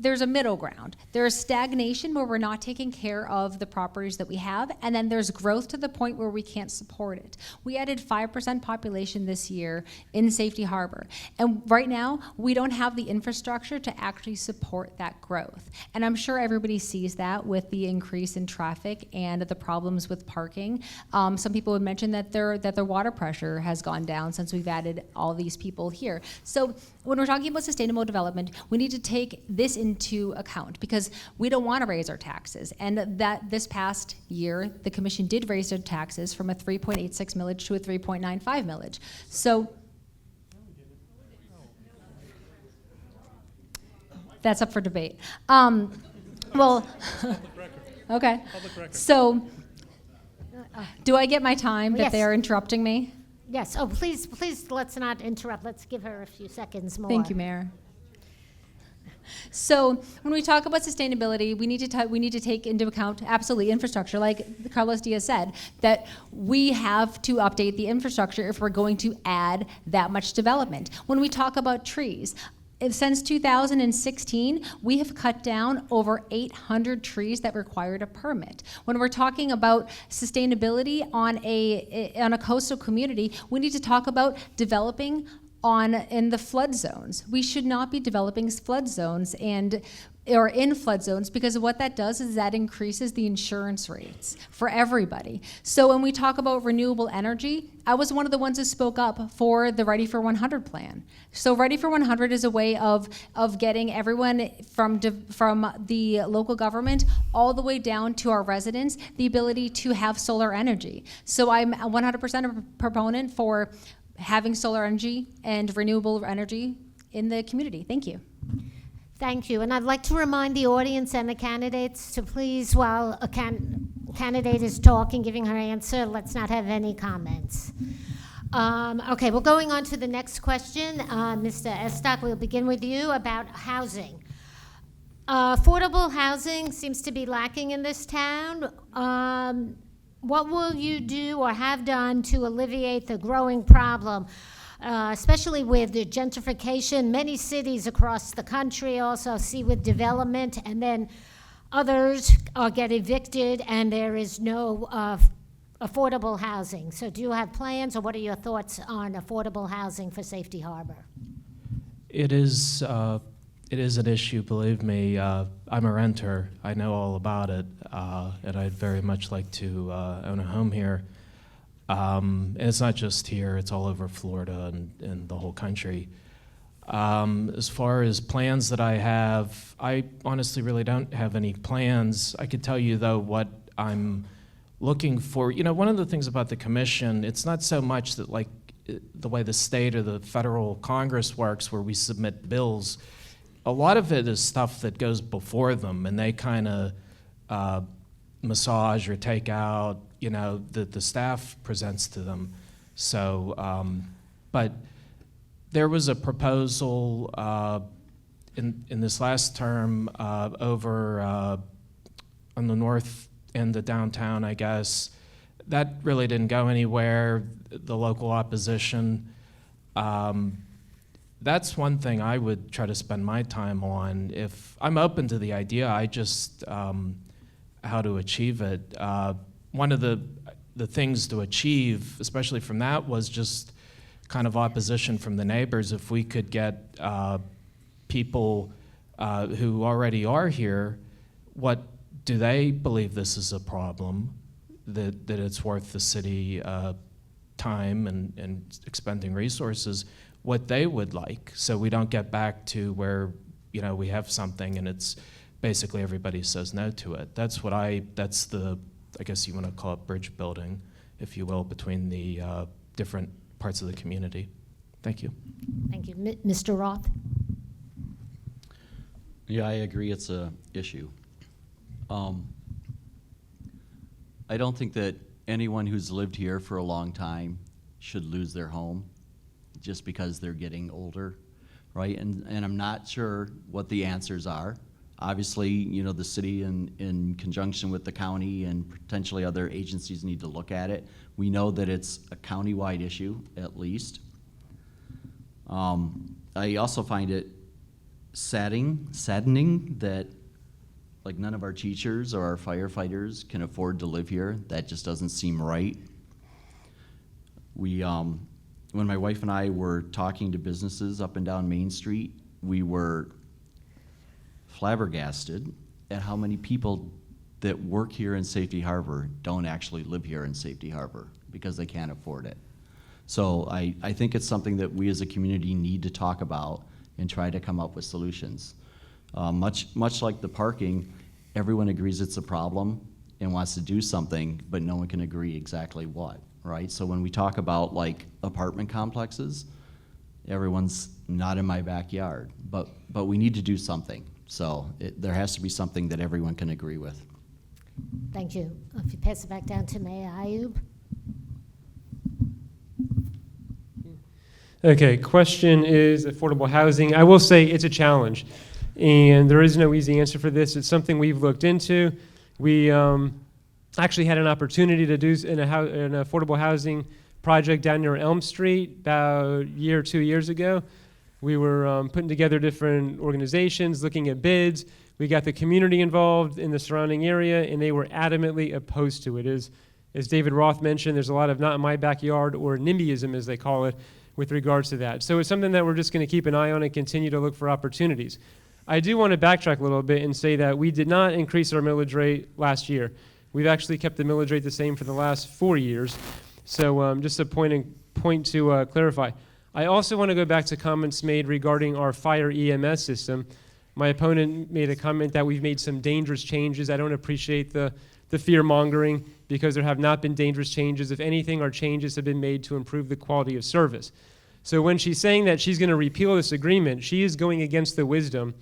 there's a middle ground. There's stagnation where we're not taking care of the properties that we have, and then there's growth to the point where we can't support it. We added 5% population this year in Safety Harbor, and right now we don't have the infrastructure to actually support that growth. And I'm sure everybody sees that with the increase in traffic and the problems with parking. Some people would mention that their water pressure has gone down since we've added all these people here. So when we're talking about sustainable development, we need to take this into account because we don't want to raise our taxes. And that this past year, the commission did raise their taxes from a 3.86 millage to a 3.95 millage. So that's up for debate. Well, okay. So do I get my time that Yes. they're interrupting me? Yes. Oh, please, let's not interrupt. Let's give her a few seconds more. Thank you, Mayor. So when we talk about sustainability, we need to take into account absolutely infrastructure, like Carlos Diaz said, that we have to update the infrastructure if we're going to add that much development. When we talk about trees, since 2016, we have cut down over 800 trees that required a permit. When we're talking about sustainability on a coastal community, we need to talk about developing in the flood zones. We should not be developing flood zones or in flood zones, because what that does is that increases the insurance rates for everybody. So when we talk about renewable energy, I was one of the ones who spoke up for the Ready for 100 plan. So Ready for 100 is a way of getting everyone from the local government all the way down to our residents the ability to have solar energy. So I'm 100% a proponent for having solar energy and renewable energy in the community. Thank you. Thank you. And I'd like to remind the audience and the candidates to please, while a candidate is talking, giving her answer, let's not have any comments. Okay, well, going on to the next question. Mr. Estock, we'll begin with you about housing. Affordable housing seems to be lacking in this town. What will you do or have done to alleviate the growing problem, especially with the gentrification? Many cities across the country also see with development, and then others get evicted, and there is no affordable housing. So do you have plans, or what are your thoughts on affordable housing for Safety Harbor? It is an issue, believe me. I'm a renter. I know all about it, and I'd very much like to own a home here. And it's not just here, it's all over Florida and the whole country. As far as plans that I have, I honestly really don't have any plans. I could tell you, though, what I'm looking for. You know, one of the things about the commission, it's not so much that, like, the way the state or the federal Congress works, where we submit bills. A lot of it is stuff that goes before them, and they kind of massage or take out, you know, that the staff presents to them. So, but there was a proposal in this last term over on the north end of downtown, I guess, that really didn't go anywhere. The local opposition. That's one thing I would try to spend my time on. If I'm open to the idea, I just how to achieve it. One of the things to achieve, especially from that, was just kind of opposition from the neighbors. If we could get people who already are here, what do they believe this is a problem, that it's worth the city time and expending resources, what they would like, so we don't get back to where, you know, we have something and it's basically everybody says no to it. That's the, I guess you want to call it bridge building, if you will, between the different parts of the community. Thank you. Thank you. Mr. Roth? Yeah, I agree it's a issue. I don't think that anyone who's lived here for a long time should lose their home just because they're getting older, right? And I'm not sure what the answers are. Obviously, you know, the city in conjunction with the county and potentially other agencies need to look at it. We know that it's a county-wide issue, at least. I also find it saddening that like none of our teachers or our firefighters can afford to live here. That just doesn't seem right. We, when my wife and I were talking to businesses up and down Main Street, we were flabbergasted at how many people that work here in Safety Harbor don't actually live here in Safety Harbor because they can't afford it. So I think it's something that we as a community need to talk about and try to come up with solutions. Much like the parking, everyone agrees it's a problem and wants to do something, but no one can agree exactly what, right? So when we talk about like apartment complexes, everyone's not in my backyard, but we need to do something. So there has to be something that everyone can agree with. Thank you. If you pass it back down to Mayor Ayub. Okay, question is affordable housing. I will say it's a challenge, and there is no easy answer for this. It's something we've looked into. We actually had an opportunity to do an affordable housing project down near Elm Street about a year or 2 years ago. We were putting together different organizations, looking at bids. We got the community involved in the surrounding area, and they were adamantly opposed to it. As David Roth mentioned, there's a lot of not in my backyard, or NIMBYism as they call it, with regards to that. So it's something that we're just going to keep an eye on and continue to look for opportunities. I do want to backtrack a little bit and say that we did not increase our millage rate last year. We've actually kept the millage rate the same for the last 4 years. So just a point to clarify. I also want to go back to comments made regarding our fire EMS system. My opponent made a comment that we've made some dangerous changes. I don't appreciate the fear mongering, because there have not been dangerous changes. If anything, our changes have been made to improve the quality of service. So when she's saying that she's going to repeal this agreement, she is going against the wisdom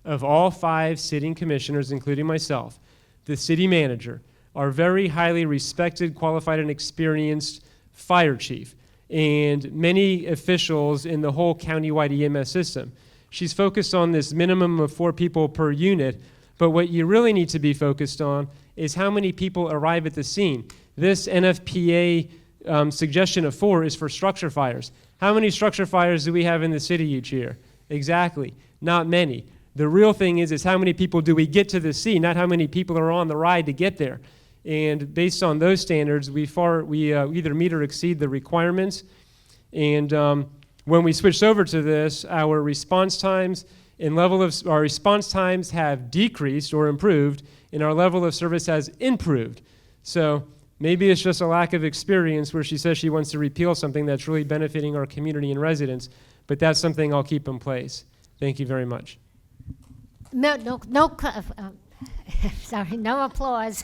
of all 5 sitting commissioners, including myself, the city manager, our very highly respected, qualified, and experienced fire chief, and many officials in the whole countywide EMS system. She's focused on this minimum of 4 people per unit, but what you really need to be focused on is how many people arrive at the scene. This NFPA suggestion of 4 is for structure fires. How many structure fires do we have in the city each year? Exactly, not many. The real thing is how many people do we get to the scene, not how many people are on the ride to get there. And based on those standards, we either meet or exceed the requirements. And when we switched over to this, our response times our response times have decreased or improved, and our level of service has improved. So maybe it's just a lack of experience where she says she wants to repeal something that's really benefiting our community and residents, but that's something I'll keep in place. Thank you very much. Sorry, no applause.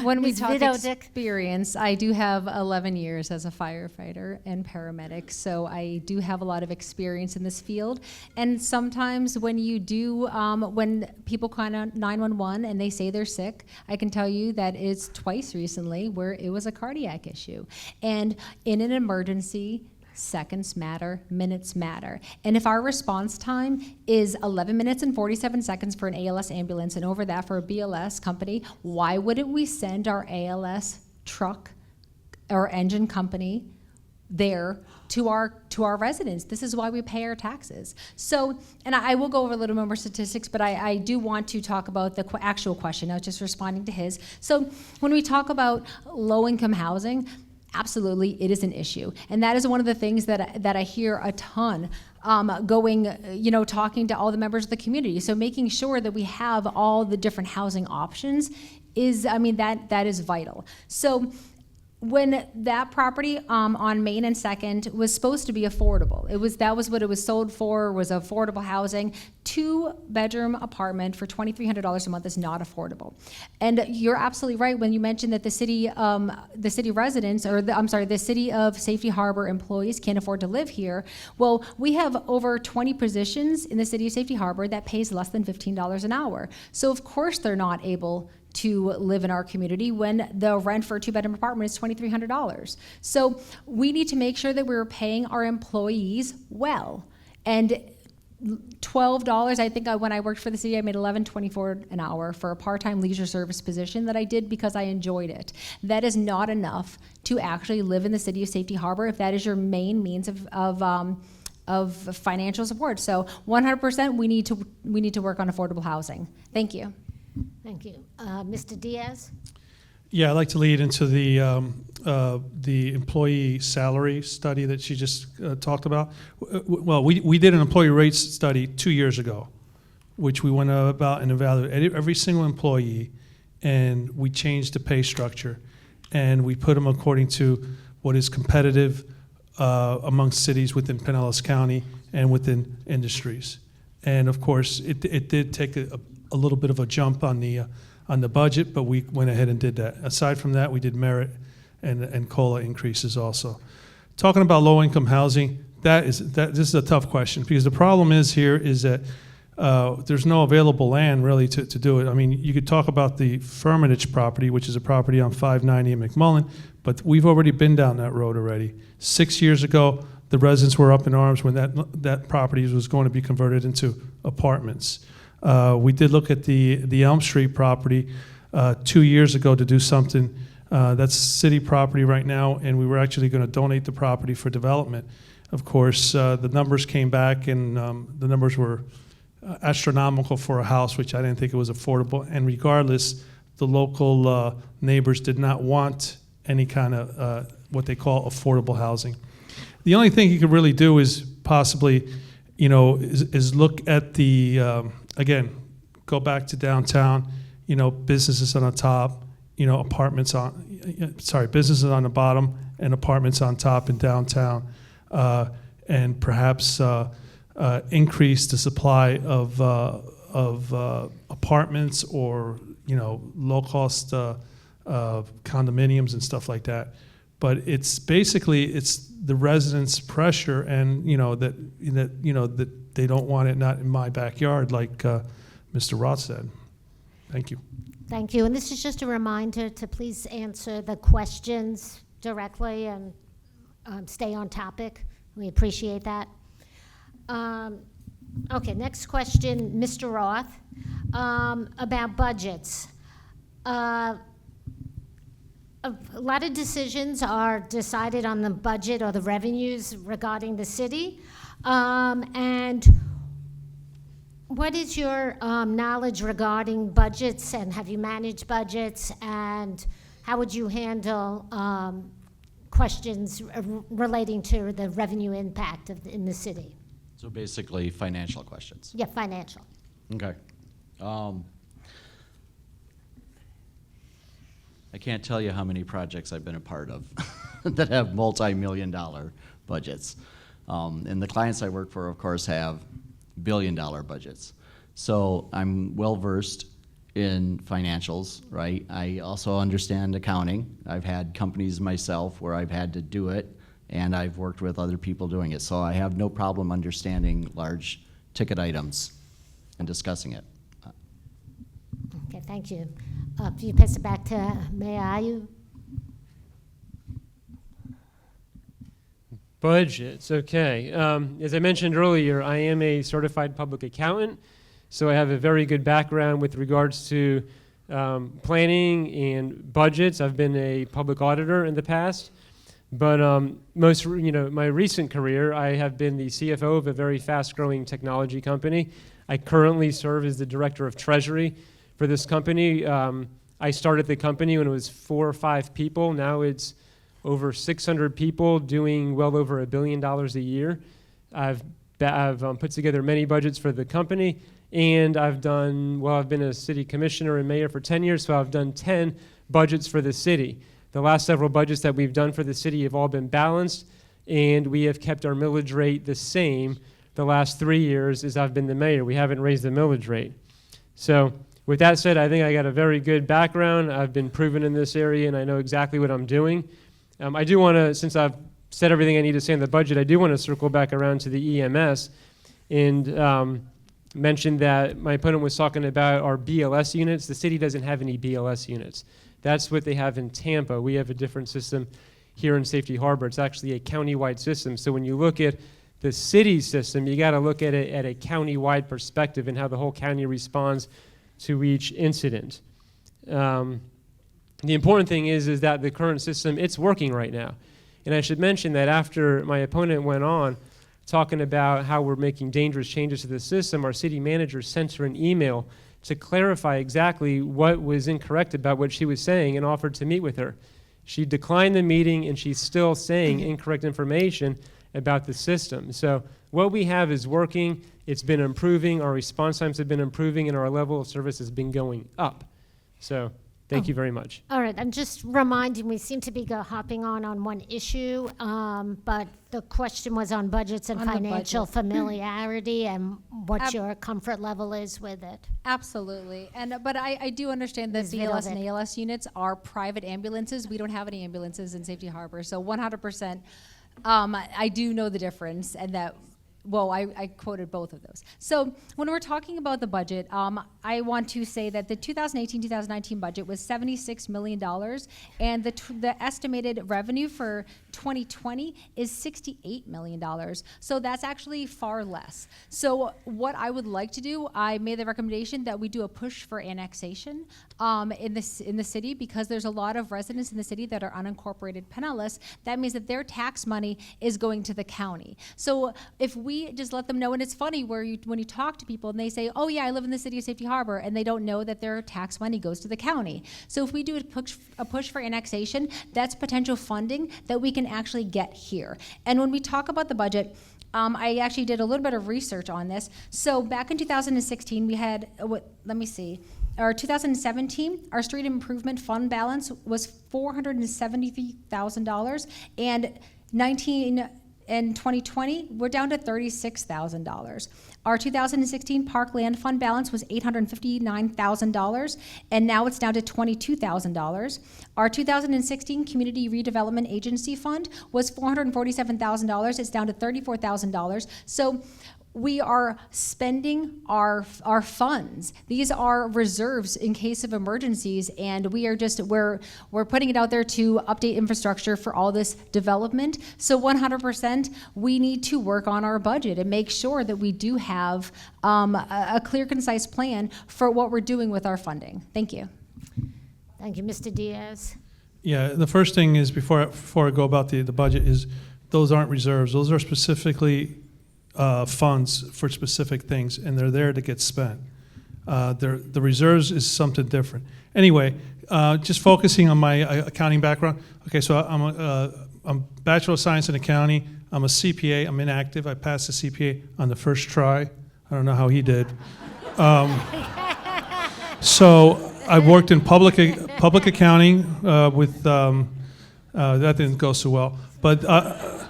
When we Ms. talk Vidovic. experience, I do have 11 years as a firefighter and paramedic, so I do have a lot of experience in this field. And sometimes when you do, when people call 911 and they say they're sick, I can tell you that it's twice recently where it was a cardiac issue. And in an emergency, seconds matter, minutes matter. And if our response time is 11 minutes and 47 seconds for an ALS ambulance and over that for a BLS company, why wouldn't we send our ALS truck or engine company there to our residents. This is why we pay our taxes. So, and I will go over a little more statistics, but I do want to talk about the actual question. I was just responding to his. So when we talk about low-income housing, absolutely, it is an issue. And that is one of the things that I hear a ton talking to all the members of the community. So making sure that we have all the different housing options is, that is vital. So when that property on Main and Second was supposed to be affordable, that was what it was sold for, was affordable housing. 2-bedroom apartment for $2,300 a month is not affordable. And you're absolutely right when you mentioned that the city residents, or the city of Safety Harbor employees can't afford to live here. Well, we have over 20 positions in the city of Safety Harbor that pays less than $15 an hour. So of course they're not able to live in our community when the rent for a 2-bedroom apartment is $2,300. So we need to make sure that we're paying our employees well. And $12, I think when I worked for the city, I made $11.24 an hour for a part-time leisure service position that I did because I enjoyed it. That is not enough to actually live in the city of Safety Harbor if that is your main means of financial support. So 100% we need to work on affordable housing. Thank you. Thank you. Mr. Diaz? Yeah, I'd like to lead into the employee salary study that she just talked about. Well, we did an employee rates study 2 years ago, which we went about and evaluated every single employee, and we changed the pay structure, and we put them according to what is competitive amongst cities within Pinellas County and within industries. And of course, it did take a little bit of a jump on the budget, but we went ahead and did that. Aside from that, we did merit and COLA increases also. Talking about low-income housing, this is a tough question because the problem is that there's no available land really to do it. I mean, you could talk about the Firmenich property, which is a property on 590 in McMullen, but we've already been down that road already. 6 years ago, the residents were up in arms when that property was going to be converted into apartments. We did look at the Elm Street property 2 years ago to do something. That's city property right now, and we were actually going to donate the property for development. Of course, the numbers came back, and the numbers were astronomical for a house, which I didn't think it was affordable. And regardless, the local neighbors did not want any kind of what they call affordable housing. The only thing you could really do is possibly, is look at the again, go back to downtown, businesses on the top, businesses on the bottom and apartments on top in downtown, and perhaps increase the supply of apartments or, low-cost condominiums and stuff like that. But it's the residents' pressure and, that they don't want it not in my backyard, like Mr. Roth said. Thank you. Thank you. And this is just a reminder to please answer the questions directly and stay on topic. We appreciate that. Okay, next question, Mr. Roth, about budgets. A lot of decisions are decided on the budget or the revenues regarding the city. And what is your knowledge regarding budgets, and have you managed budgets, and how would you handle questions relating to the revenue impact in the city? So basically, financial questions. Yeah, financial. Okay. I can't tell you how many projects I've been a part of that have multi-million-dollar budgets. And the clients I work for, of course, have billion-dollar budgets. So I'm well-versed in financials, right? I also understand accounting. I've had companies myself where I've had to do it, and I've worked with other people doing it. So I have no problem understanding large ticket items and discussing it. Okay, thank you. If you pass it back to Mayor Ayu. Budgets, okay. As I mentioned earlier, I am a certified public accountant, so I have a very good background with regards to planning and budgets. I've been a public auditor in the past, but my recent career, I have been the CFO of a very fast-growing technology company. I currently serve as the director of treasury for this company. I started the company when it was 4 or 5 people. Now it's over 600 people doing well over $1 billion a year. I've put together many budgets for the company, and I've been a city commissioner and mayor for 10 years, so I've done 10 budgets for the city. The last several budgets that we've done for the city have all been balanced, and we have kept our millage rate the same the last 3 years as I've been the mayor. We haven't raised the millage rate. So with that said, I think I got a very good background. I've been proven in this area, and I know exactly what I'm doing. I do want to, since I've said everything I need to say in the budget, I do want to circle back around to the EMS and mention that my opponent was talking about our BLS units. The city doesn't have any BLS units. That's what they have in Tampa. We have a different system here in Safety Harbor. It's actually a county-wide system. So when you look at the city system, you got to look at it at a county-wide perspective and how the whole county responds to each incident. The important thing is that the current system, it's working right now. And I should mention that after my opponent went on talking about how we're making dangerous changes to the system, our city manager sent her an email to clarify exactly what was incorrect about what she was saying and offered to meet with her. She declined the meeting, and she's still saying incorrect information about the system. So what we have is working. It's been improving. Our response times have been improving, and our level of service has been going up. So thank you very much. All right, I'm just reminding, we seem to be hopping on one issue, but the question was on budgets and On the financial budget. familiarity and what your comfort level is with it. Absolutely. But I do understand that Ms. BLS and Vidovic. ALS units are private ambulances. We don't have any ambulances in Safety Harbor. So 100%, I do know the difference, and that, well, I quoted both of those. So when we're talking about the budget, I want to say that the 2018-2019 budget was $76 million, and the estimated revenue for 2020 is $68 million. So that's actually far less. So what I would like to do, I made the recommendation that we do a push for annexation in the city, because there's a lot of residents in the city that are unincorporated penniless. That means that their tax money is going to the county. So if we just let them know, and it's funny when you talk to people and they say, oh yeah, I live in the city of Safety Harbor, and they don't know that their tax money goes to the county. So if we do a push for annexation, that's potential funding that we can actually get here. And when we talk about the budget, I actually did a little bit of research on this. So back in 2016, we had, Our 2017, our street improvement fund balance was $473,000, and 2020, we're down to $36,000. Our 2016 park land fund balance was $859,000, and now it's down to $22,000. Our 2016 community redevelopment agency fund was $447,000. It's down to $34,000. So we are spending our funds. These are reserves in case of emergencies, and we're putting it out there to update infrastructure for all this development. So 100%, we need to work on our budget and make sure that we do have a clear, concise plan for what we're doing with our funding. Thank you. Thank you, Mr. Diaz. Yeah, the first thing is, before I go about the budget, is those aren't reserves. Those are specifically funds for specific things, and they're there to get spent. The reserves is something different. Anyway, just focusing on my accounting background. Okay, so I'm Bachelor of Science in Accounting. I'm a CPA. I'm inactive. I passed the CPA on the first try. I don't know how he did. So I worked in public accounting with that didn't go so well, but I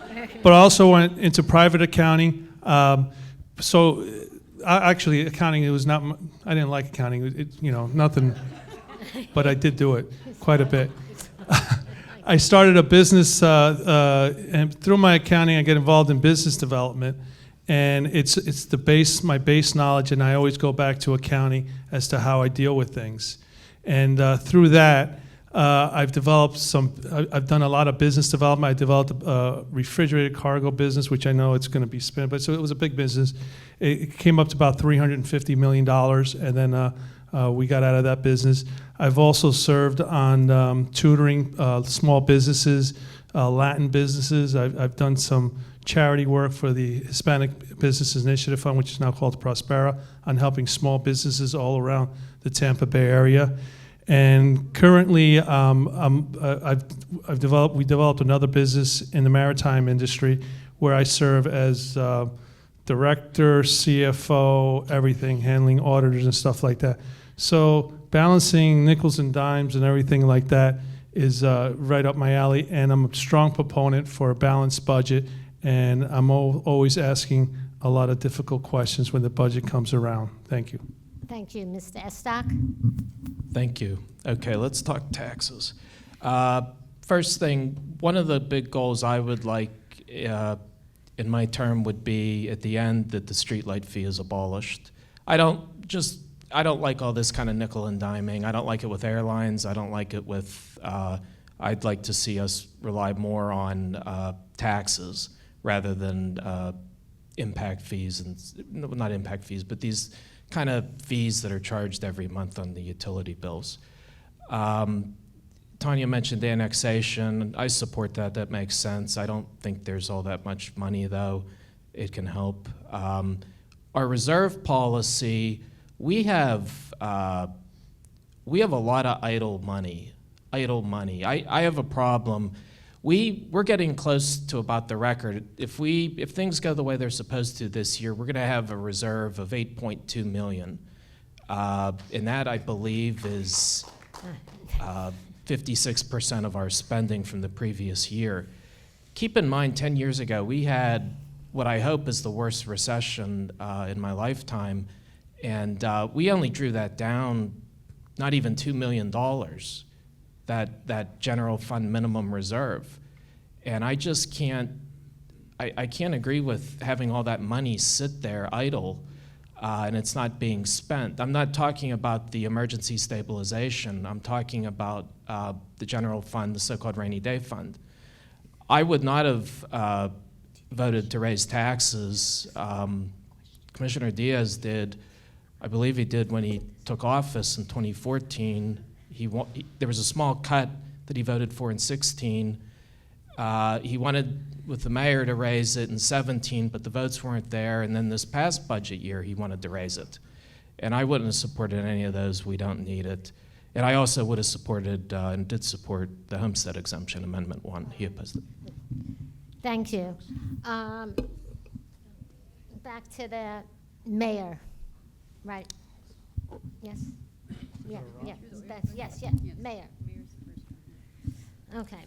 also went into private accounting. Actually, accounting, it was not. I didn't like accounting. Nothing. But I did do it quite a bit. I started a business, and through my accounting, I get involved in business development, and it's my base knowledge, and I always go back to accounting as to how I deal with things, and through that. I've done a lot of business development. I developed a refrigerated cargo business, which I know it's going to be spent, but so it was a big business. It came up to about $350 million, and then We got out of that business. I've also served on tutoring small businesses, Latin businesses. I've done some charity work for the Hispanic Businesses Initiative Fund, which is now called Prospera, on helping small businesses all around the Tampa Bay area. And currently, we developed another business in the maritime industry where I serve as director, CFO, everything, handling auditors and stuff like that. So balancing nickels and dimes and everything like that is right up my alley, and I'm a strong proponent for a balanced budget, and I'm always asking a lot of difficult questions when the budget comes around. Thank you. Thank you, Mr. Estock. Thank you. Okay, let's talk taxes. First thing, one of the big goals I would like in my term would be at the end that the streetlight fee is abolished. I don't like all this kind of nickel and diming. I don't like it with airlines. I don't like it with, I'd like to see us rely more on taxes rather than impact fees, and not impact fees, but these kind of fees that are charged every month on the utility bills. Tanya mentioned annexation. I support that. That makes sense. I don't think there's all that much money, though. It can help. Our reserve policy, we have a lot of idle money. I have a problem. We're getting close to about the record. If things go the way they're supposed to this year, we're going to have a reserve of $8.2 million, and that I believe is 56% of our spending from the previous year. Keep in mind, 10 years ago, we had what I hope is the worst recession in my lifetime, and we only drew that down, not even $2 million. That general fund minimum reserve. And I just can't, I can't agree with having all that money sit there idle and it's not being spent. I'm not talking about the emergency stabilization. I'm talking about the general fund, the so-called rainy day fund. I would not have voted to raise taxes. Commissioner Diaz did, I believe he did when he took office in 2014. There was a small cut that he voted for in 16. He wanted, with the mayor, to raise it in 17, but the votes weren't there. And then this past budget year, he wanted to raise it. And I wouldn't have supported any of those. We don't need it. And I also would have supported and did support the Homestead Exemption Amendment 1. He opposed it. Thank you. Back to the mayor. Right. Yes. Yeah, yes, mayor. Okay.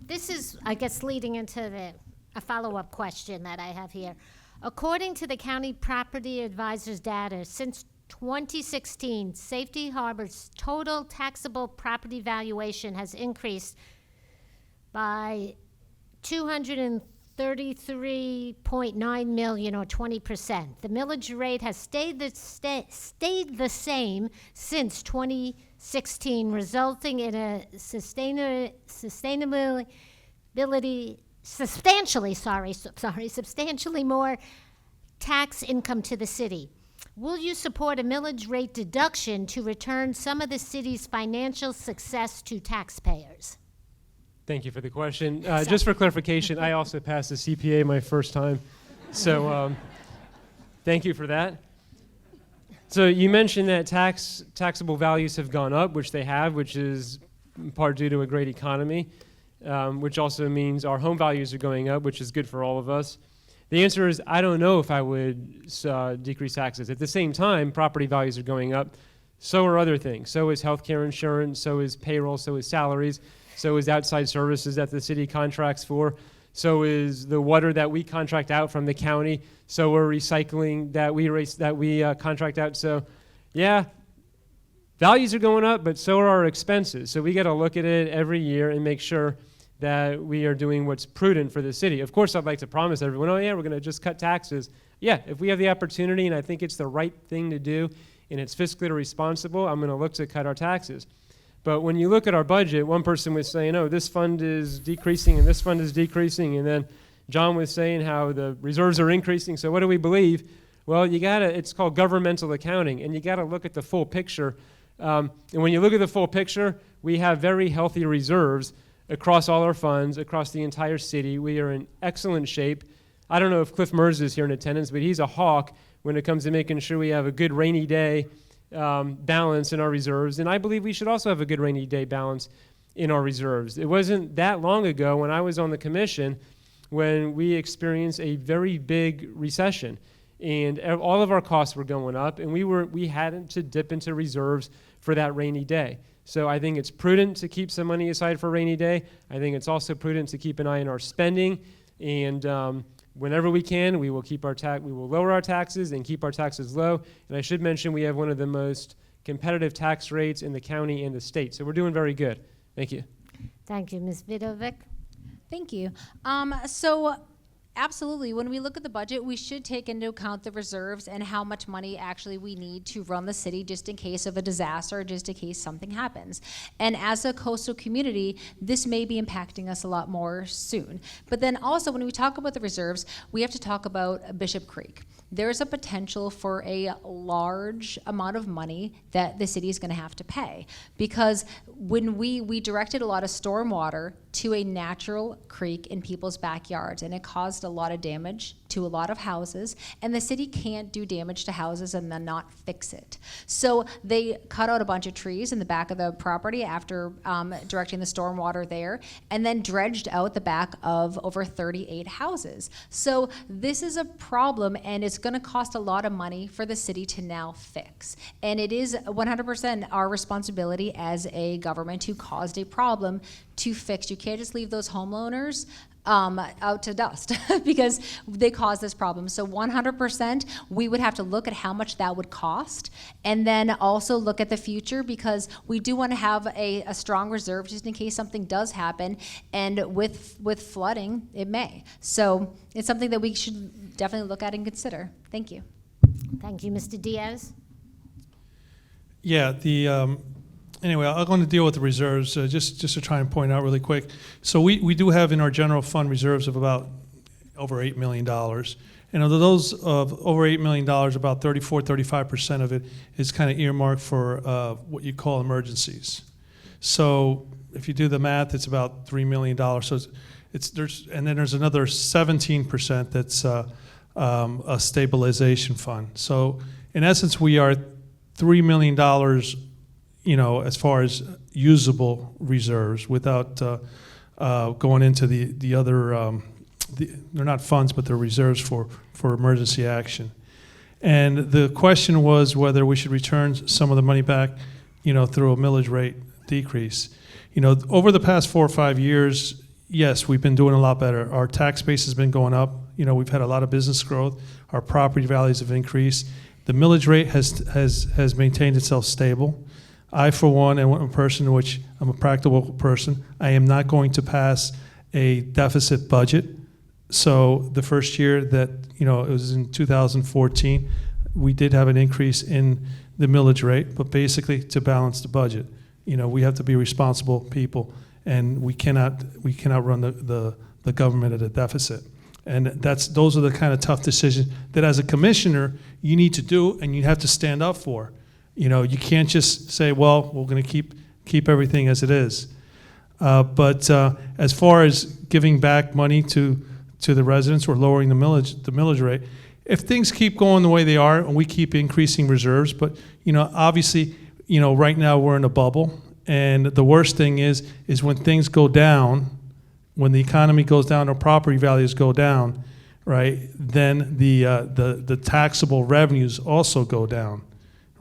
This is, I guess, leading into a follow-up question that I have here. According to the County Property Advisor's data, since 2016, Safety Harbor's total taxable property valuation has increased by $233.9 million, or 20%. The millage rate has stayed the same since 2016, resulting in a substantially more tax income to the city. Will you support a millage rate deduction to return some of the city's financial success to taxpayers? Thank you for the question. Just for clarification, I also passed the CPA my first time, so thank you for that. So you mentioned that taxable values have gone up, which they have, which is in part due to a great economy, which also means our home values are going up, which is good for all of us. The answer is I don't know if I would decrease taxes. At the same time, property values are going up. So are other things. So is healthcare insurance, so is payroll, so is salaries. So is outside services that the city contracts for. So is the water that we contract out from the county. So we're recycling that we contract out. So, yeah, values are going up, but so are our expenses. So we got to look at it every year and make sure that we are doing what's prudent for the city. Of course, I'd like to promise everyone, oh yeah, we're going to just cut taxes. Yeah, if we have the opportunity and I think it's the right thing to do and it's fiscally responsible, I'm going to look to cut our taxes. But when you look at our budget, one person was saying, oh, this fund is decreasing and this fund is decreasing. And then John was saying how the reserves are increasing. So what do we believe? Well, it's called governmental accounting. And you got to look at the full picture And when you look at the full picture, we have very healthy reserves across all our funds, across the entire city. We are in excellent shape. I don't know if Cliff Merz is here in attendance, but he's a hawk when it comes to making sure we have a good rainy day balance in our reserves. And I believe we should also have a good rainy day balance in our reserves. It wasn't that long ago when I was on the commission when we experienced a very big recession. And all of our costs were going up, and we had to dip into reserves for that rainy day. So I think it's prudent to keep some money aside for a rainy day. I think it's also prudent to keep an eye on our spending, and whenever we can, we will lower our taxes and keep our taxes low. And I should mention we have one of the most competitive tax rates in the county and the state. So we're doing very good. Thank you. Thank you, Ms. Vidovic. Thank you. So absolutely, when we look at the budget, we should take into account the reserves and how much money actually we need to run the city just in case of a disaster, just in case something happens. And as a coastal community, this may be impacting us a lot more soon. But then also, when we talk about the reserves, we have to talk about Bishop Creek. There's a potential for a large amount of money that the city is going to have to pay, because when we directed a lot of storm water to a natural creek in people's backyards, and it caused a lot of damage to a lot of houses, and the city can't do damage to houses and then not fix it. So they cut out a bunch of trees in the back of the property after directing the storm water there, and then dredged out the back of over 38 houses. So this is a problem, and it's going to cost a lot of money for the city to now fix. And it is 100% our responsibility as a government who caused a problem to fix. You can't just leave those homeowners out to dust because they caused this problem. So 100%, we would have to look at how much that would cost, and then also look at the future, because we do want to have a strong reserve just in case something does happen, and with flooding, it may. So it's something that we should definitely look at and consider. Thank you. Thank you, Mr. Diaz. Yeah, anyway, I'm going to deal with the reserves just to try and point out really quick. So we do have in our general fund reserves of about over $8 million. And of those of over $8 million, about 35% of it is kind of earmarked for what you call emergencies. So if you do the math, it's about $3 million. So and then there's another 17% that's a stabilization fund. So in essence, we are $3 million, as far as usable reserves, without going into the other, they're not funds, but they're reserves for emergency action. And the question was whether we should return some of the money back, through a millage rate decrease. Over the past 4 or 5 years, yes, we've been doing a lot better. Our tax base has been going up. We've had a lot of business growth. Our property values have increased. The millage rate has maintained itself stable. I, for one, am a person which I'm a practical person. I am not going to pass a deficit budget. So the first year that, it was in 2014, we did have an increase in the millage rate, but basically to balance the budget. We have to be responsible people, and we cannot run the government at a deficit. And those are the kind of tough decisions that as a commissioner you need to do, and you have to stand up for. You can't just say, well, we're going to keep everything as it is. But as far as giving back money to the residents or lowering the millage rate, if things keep going the way they are and we keep increasing reserves, but obviously, right now we're in a bubble, and the worst thing is when things go down, when the economy goes down or property values go down, right? Then the taxable revenues also go down.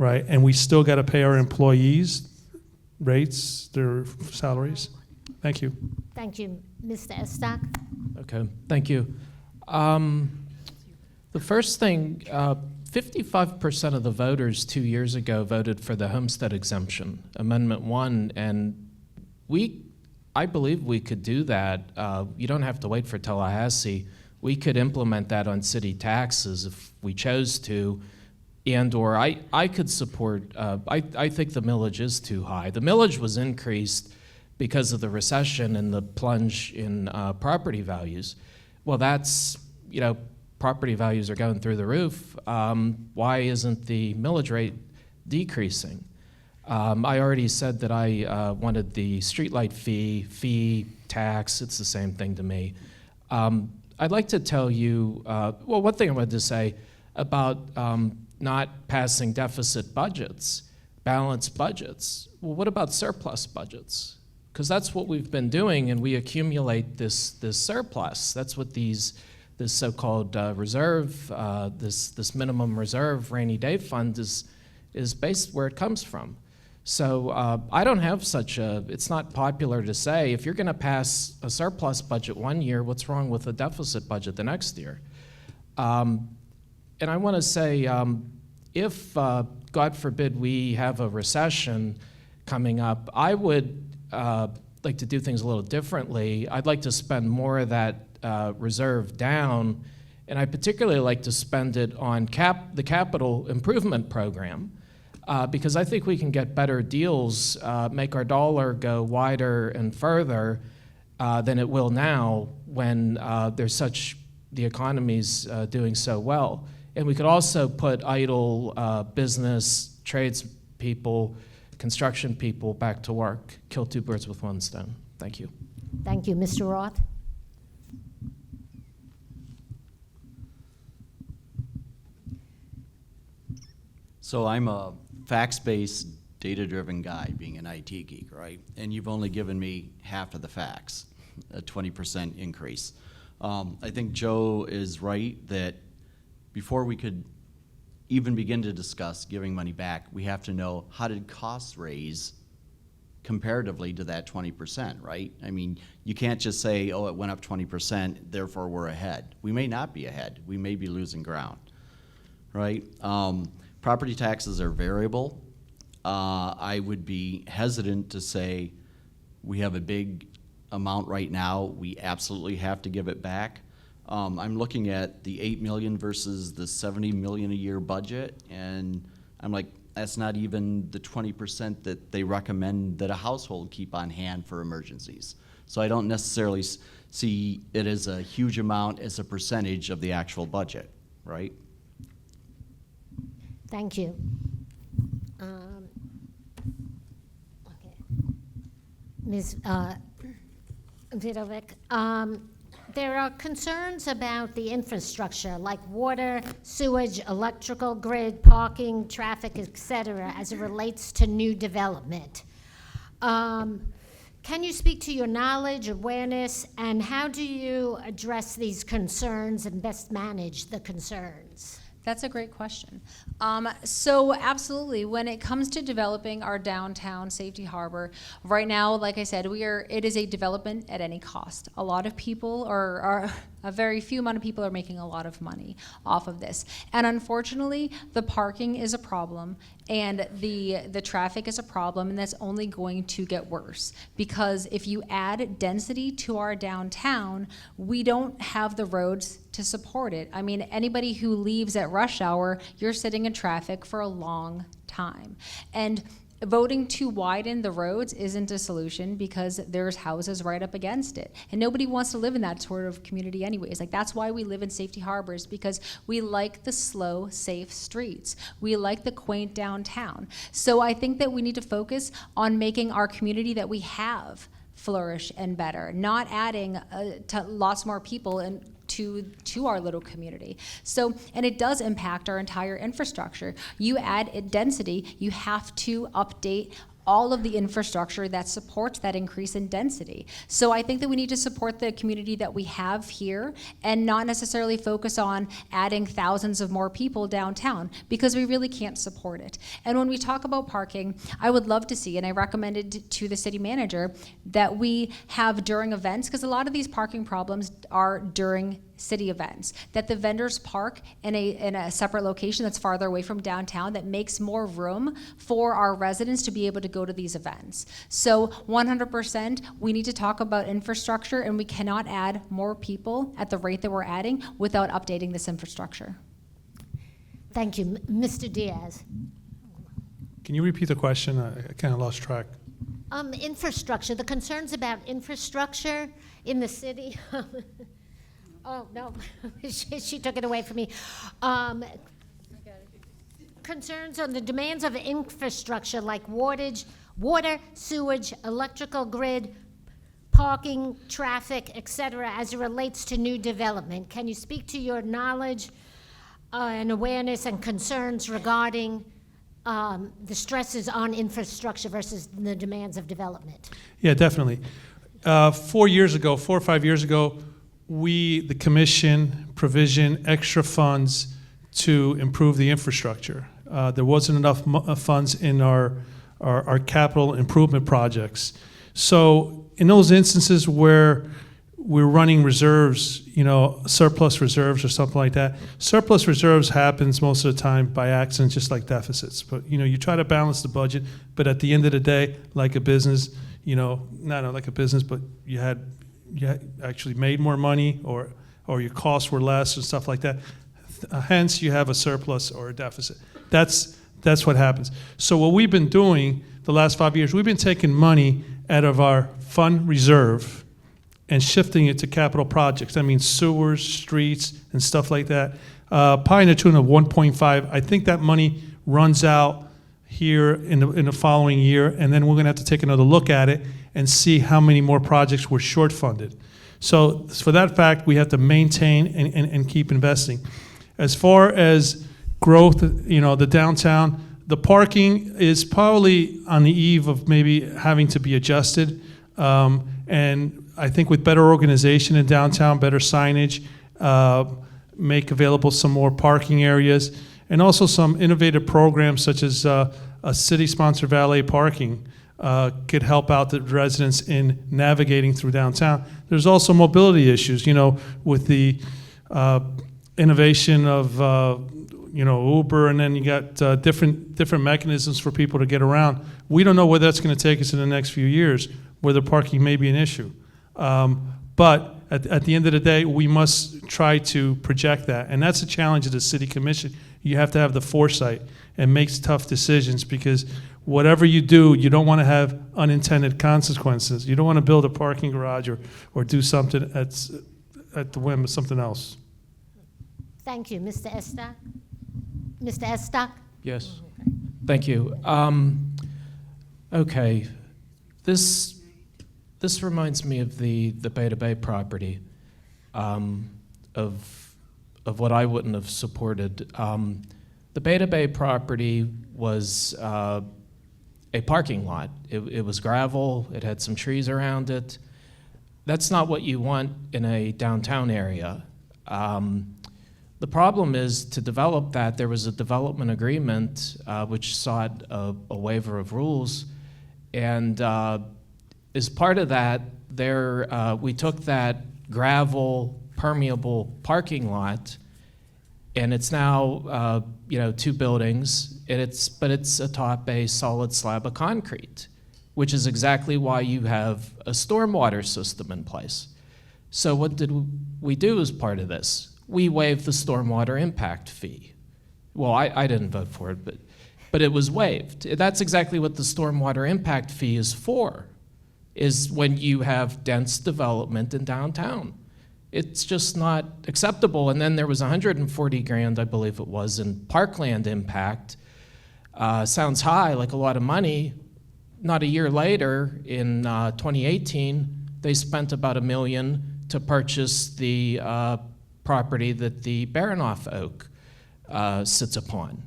Right, and we still got to pay our employees rates, their salaries. Thank you. Thank you, Mr. Estak. Okay, thank you. The first thing, 55% of the voters 2 years ago voted for the homestead exemption, Amendment 1, and I believe we could do that. You don't have to wait for Tallahassee. We could implement that on city taxes if we chose to. And/or I could support, I think the millage is too high. The millage was increased because of the recession and the plunge in property values. Well, that's, property values are going through the roof. Why isn't the millage rate decreasing? I already said that I wanted the streetlight fee, tax, it's the same thing to me. I'd like to tell you, well, one thing I wanted to say about not passing deficit budgets, balanced budgets. Well, what about surplus budgets? Because that's what we've been doing, and we accumulate this surplus. That's what this so-called reserve, this minimum reserve rainy day fund is based where it comes from. So I don't have it's not popular to say, if you're going to pass a surplus budget one year, what's wrong with a deficit budget the next year? And I want to say, if, God forbid, we have a recession coming up, I would like to do things a little differently. I'd like to spend more of that reserve down, and I particularly like to spend it on the capital improvement program, because I think we can get better deals, make our dollar go wider and further than it will now when the economy's doing so well. And we could also put idle business, tradespeople, construction people back to work, kill two birds with one stone. Thank you. Thank you. Mr. Roth? So I'm a facts-based, data-driven guy, being an IT geek, right? And you've only given me half of the facts, a 20% increase. I think Joe is right that before we could even begin to discuss giving money back, we have to know, how did costs raise comparatively to that 20%, right? I mean, you can't just say, oh, it went up 20%, therefore we're ahead. We may not be ahead. We may be losing ground, right? Property taxes are variable. I would be hesitant to say we have a big amount right now, we absolutely have to give it back. I'm looking at the 8 million versus the 70 million a year budget, and I'm like, that's not even the 20% that they recommend that a household keep on hand for emergencies. So I don't necessarily see it as a huge amount as a percentage of the actual budget, right? Thank you. Okay. Ms. Vidovic, there are concerns about the infrastructure, like water, sewage, electrical grid, parking, traffic, et cetera, as it relates to new development. Can you speak to your knowledge, awareness, and how do you address these concerns and best manage the concerns? That's a great question. So absolutely, when it comes to developing our downtown Safety Harbor, right now, like I said, it is a development at any cost. A lot of people a very few amount of people are making a lot of money off of this. And unfortunately, the parking is a problem, and the traffic is a problem, and that's only going to get worse. Because if you add density to our downtown, we don't have the roads to support it. I mean, anybody who leaves at rush hour, you're sitting in traffic for a long time. And voting to widen the roads isn't a solution, because there's houses right up against it. And nobody wants to live in that sort of community anyways. Like, that's why we live in Safety Harbors, because we like the slow, safe streets. We like the quaint downtown. So I think that we need to focus on making our community that we have flourish and better, not adding to lots more people and to our little community. So, and it does impact our entire infrastructure. You add density, you have to update all of the infrastructure that supports that increase in density. So I think that we need to support the community that we have here and not necessarily focus on adding thousands of more people downtown, because we really can't support it. And when we talk about parking, I would love to see, and I recommended to the city manager, that we have during events, because a lot of these parking problems are during city events, that the vendors park in a separate location that's farther away from downtown, that makes more room for our residents to be able to go to these events. So 100%, we need to talk about infrastructure, and we cannot add more people at the rate that we're adding without updating this infrastructure. Thank you. Mr. Diaz. Can you repeat the question? I kind of lost track. Infrastructure, the concerns about infrastructure in the city. Oh, no, she took it away from me. concerns on the demands of infrastructure like water, sewage, electrical grid, parking, traffic, etc., as it relates to new development. Can you speak to your knowledge and awareness and concerns regarding the stresses on infrastructure versus the demands of development? Yeah, definitely. 4 years ago, 4 or 5 years ago, we, the commission, provisioned extra funds to improve the infrastructure. There wasn't enough funds in our capital improvement projects. So in those instances where we're running reserves, surplus reserves or something like that, surplus reserves happens most of the time by accident, just like deficits. But, you try to balance the budget, but at the end of the day, like a business, not like a business, but you had actually made more money or your costs were less and stuff like that. Hence, you have a surplus or a deficit. That's what happens. So what we've been doing the last 5 years, we've been taking money out of our fund reserve and shifting it to capital projects. I mean, sewers, streets, and stuff like that. Probably in the tune of 1.5. I think that money runs out here in the following year, and then we're going to have to take another look at it and see how many more projects were short funded. So for that fact, we have to maintain and keep investing. As far as growth, the downtown, the parking is probably on the eve of maybe having to be adjusted. And I think with better organization in downtown, better signage, make available some more parking areas, and also some innovative programs such as a city-sponsored valet parking could help out the residents in navigating through downtown. There's also mobility issues, with the innovation of Uber, and then you got different mechanisms for people to get around. We don't know where that's going to take us in the next few years, whether parking may be an issue. But at the end of the day, we must try to project that. And that's a challenge of the city commission. You have to have the foresight and make tough decisions, because whatever you do, you don't want to have unintended consequences. You don't want to build a parking garage or do something at the whim of something else. Thank you. Mr. Estak? Mr. Estak? Yes. Thank you. Okay. This reminds me of the Beta Bay property, of what I wouldn't have supported. The Beta Bay property was a parking lot. It was gravel. It had some trees around it. That's not what you want in a downtown area. The problem is, to develop that, there was a development agreement which sought a waiver of rules, and as part of that, we took that gravel permeable parking lot, and it's now 2 buildings, and it's a top-based solid slab of concrete, which is exactly why you have a stormwater system in place. So what did we do as part of this? We waived the stormwater impact fee. Well, I didn't vote for it, but it was waived. That's exactly what the stormwater impact fee is for, is when you have dense development in downtown. It's just not acceptable. And then there was $140,000, I believe it was, in parkland impact. Sounds high, like a lot of money. Not a year later, in 2018, they spent about $1 million to purchase the property that the Baranoff Oak sits upon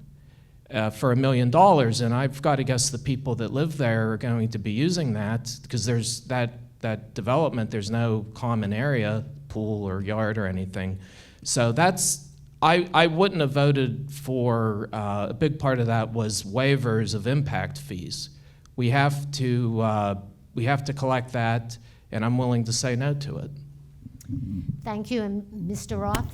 for $1 million. And I've got to guess the people that live there are going to be using that, because there's that development, there's no common area, pool or yard or anything. So I wouldn't have voted for, a big part of that was waivers of impact fees. We have to collect that, and I'm willing to say no to it. Thank you. And Mr. Roth?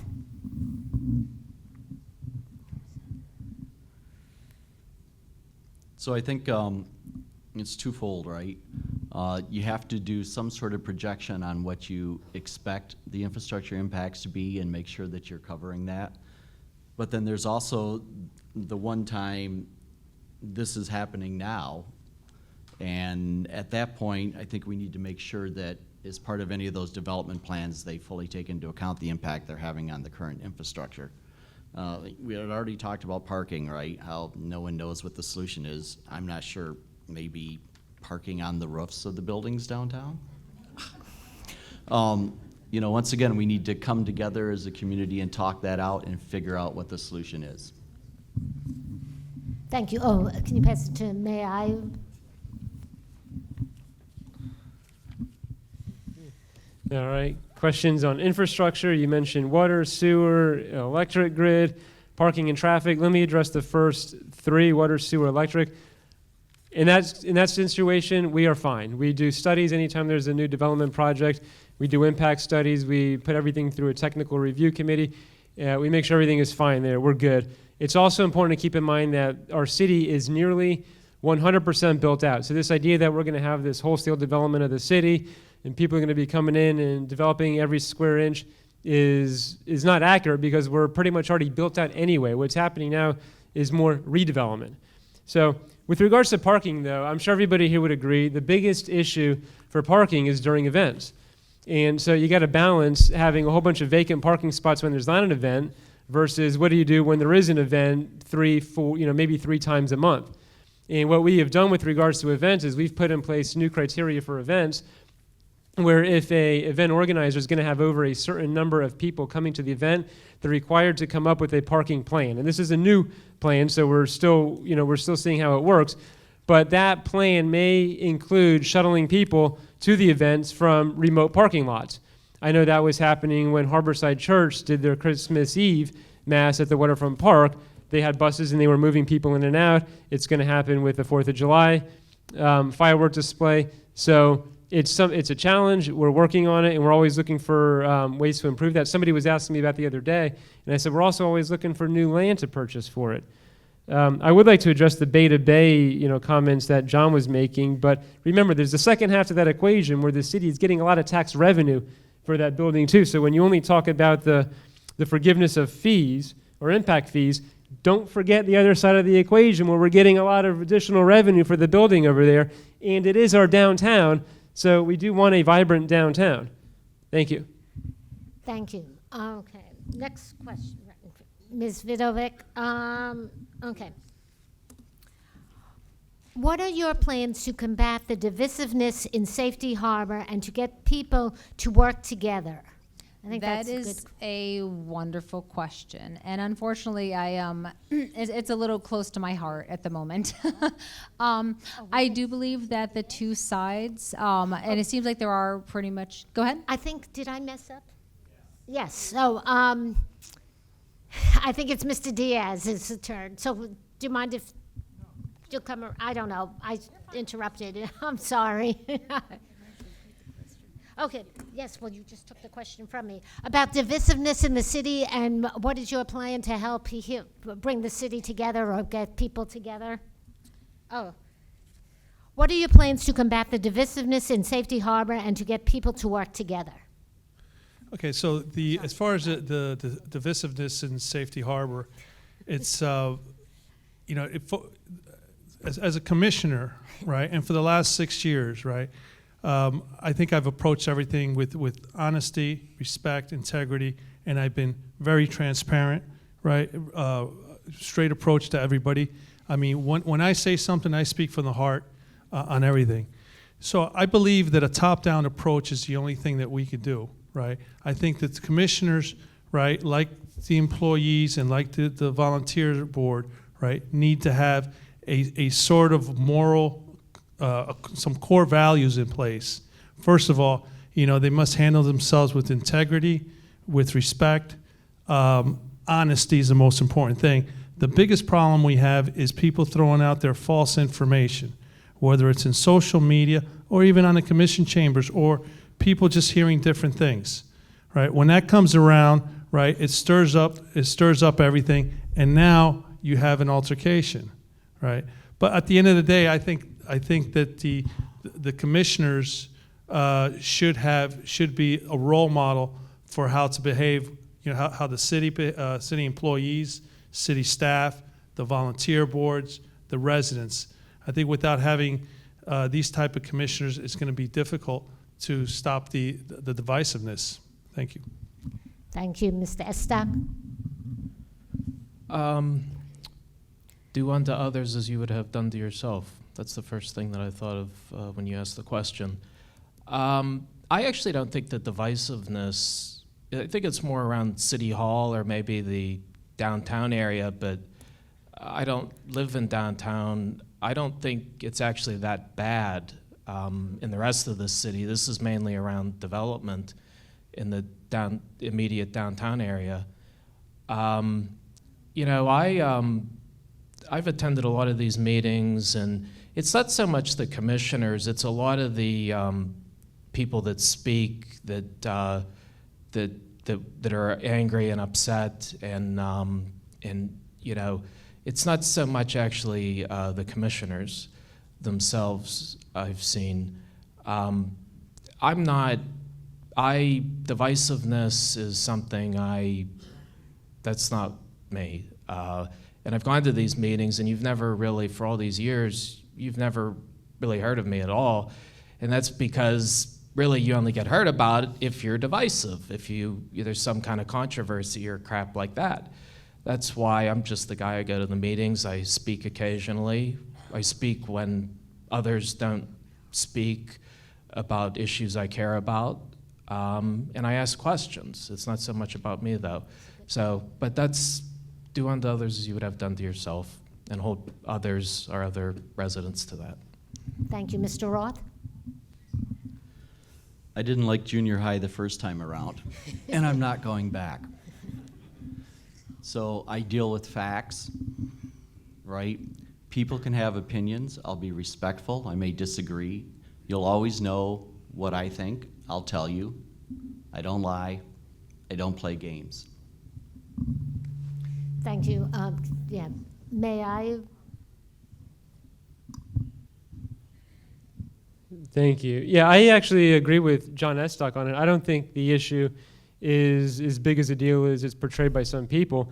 So I think it's twofold, right? You have to do some sort of projection on what you expect the infrastructure impacts to be and make sure that you're covering that. But then there's also the one time this is happening now. And at that point, I think we need to make sure that as part of any of those development plans, they fully take into account the impact they're having on the current infrastructure. We had already talked about parking, right? How no one knows what the solution is. I'm not sure, maybe parking on the roofs of the buildings downtown? You know, once again, we need to come together as a community and talk that out and figure out what the solution is. Thank you. Oh, can you pass it to, may I? All right. Questions on infrastructure? You mentioned water, sewer, electric grid, parking and traffic. Let me address the first three: water, sewer, electric. In that situation, we are fine. We do studies anytime there's a new development project. We do impact studies. We put everything through a technical review committee. We make sure everything is fine there. We're good. It's also important to keep in mind that our city is nearly 100% built out. So this idea that we're going to have this wholesale development of the city and people are going to be coming in and developing every square inch is not accurate, because we're pretty much already built out anyway. What's happening now is more redevelopment. So with regards to parking, though, I'm sure everybody here would agree the biggest issue for parking is during events. And so you got to balance having a whole bunch of vacant parking spots when there's not an event versus what do you do when there is an event 3, 4, maybe 3 times a month. And what we have done with regards to events is we've put in place new criteria for events where if a event organizer is going to have over a certain number of people coming to the event, they're required to come up with a parking plan. And this is a new plan, so we're still seeing how it works. But that plan may include shuttling people to the events from remote parking lots. I know that was happening when Harborside Church did their Christmas Eve Mass at the Waterfront Park. They had buses and they were moving people in and out. It's going to happen with the 4th of July firework display. So it's a challenge. We're working on it, and we're always looking for ways to improve that. Somebody was asking me about the other day, and I said we're also always looking for new land to purchase for it. I would like to address the Beta Bay, comments that John was making, but remember, there's the second half to that equation where the city is getting a lot of tax revenue for that building too. So when you only talk about the forgiveness of fees or impact fees, don't forget the other side of the equation where we're getting a lot of additional revenue for the building over there, and it is our downtown, so we do want a vibrant downtown. Thank you. Thank you. Okay, next question. Ms. Vidovic. Okay. What are your plans to combat the divisiveness in Safety Harbor and to get people to work together? I think That that's is good. a wonderful question, and unfortunately, it's a little close to my heart at the moment. I do believe that the two sides, and it seems like there are pretty much. Go ahead. I think, did I mess up? Yes. So I think it's Mr. Diaz's turn. So do you mind if you'll come? I don't know. I interrupted. I'm sorry. Okay, yes, well, you just took the question from me. About divisiveness in the city, and what is your plan to help bring the city together or get people together? Oh. What are your plans to combat the divisiveness in Safety Harbor and to get people to work together? Okay, so as far as the divisiveness in Safety Harbor, it's as a commissioner, right, and for the last 6 years, right, I think I've approached everything with honesty, respect, integrity, and I've been very transparent, right, straight approach to everybody. I mean, when I say something, I speak from the heart on everything. So I believe that a top-down approach is the only thing that we could do. Right, I think that the commissioners, right, like the employees and like the volunteer board, right, need to have a sort of moral, some core values in place. First of all, they must handle themselves with integrity, with respect. Honesty is the most important thing. The biggest problem we have is people throwing out their false information, whether it's in social media or even on the commission chambers or people just hearing different things, right? When that comes around, right, it stirs up everything, and now you have an altercation, right? But at the end of the day, I think that the commissioners should be a role model for how to behave. How the city employees, city staff, the volunteer boards, the residents. I think without having these type of commissioners, it's going to be difficult to stop the divisiveness. Thank you. Thank you, Mr. Estak. Do unto others as you would have done to yourself. That's the first thing that I thought of when you asked the question. I actually don't think that divisiveness, I think it's more around City Hall or maybe the downtown area, but I don't live in downtown. I don't think it's actually that bad in the rest of the city. This is mainly around development in the immediate downtown area. You know, I've attended a lot of these meetings, and it's not so much the commissioners, it's a lot of the people that speak that are angry and upset, and you know, it's not so much actually the commissioners themselves I've seen. Divisiveness is something that's not me. And I've gone to these meetings, and you've never really, for all these years, you've never really heard of me at all. And that's because really you only get heard about it if you're divisive, if there's some kind of controversy or crap like that. That's why I'm just the guy. I go to the meetings, I speak occasionally. I speak when others don't speak about issues I care about. And I ask questions. It's not so much about me, though. But that's do unto others as you would have done to yourself, and hold others, our other residents, to that. Thank you, Mr. Roth. I didn't like junior high the first time around, and I'm not going back. So I deal with facts, right? People can have opinions. I'll be respectful. I may disagree. You'll always know what I think. I'll tell you. I don't lie. I don't play games. Thank you. Yeah, may I? Thank you. Yeah, I actually agree with John Estock on it. I don't think the issue is as big as a deal as it's portrayed by some people.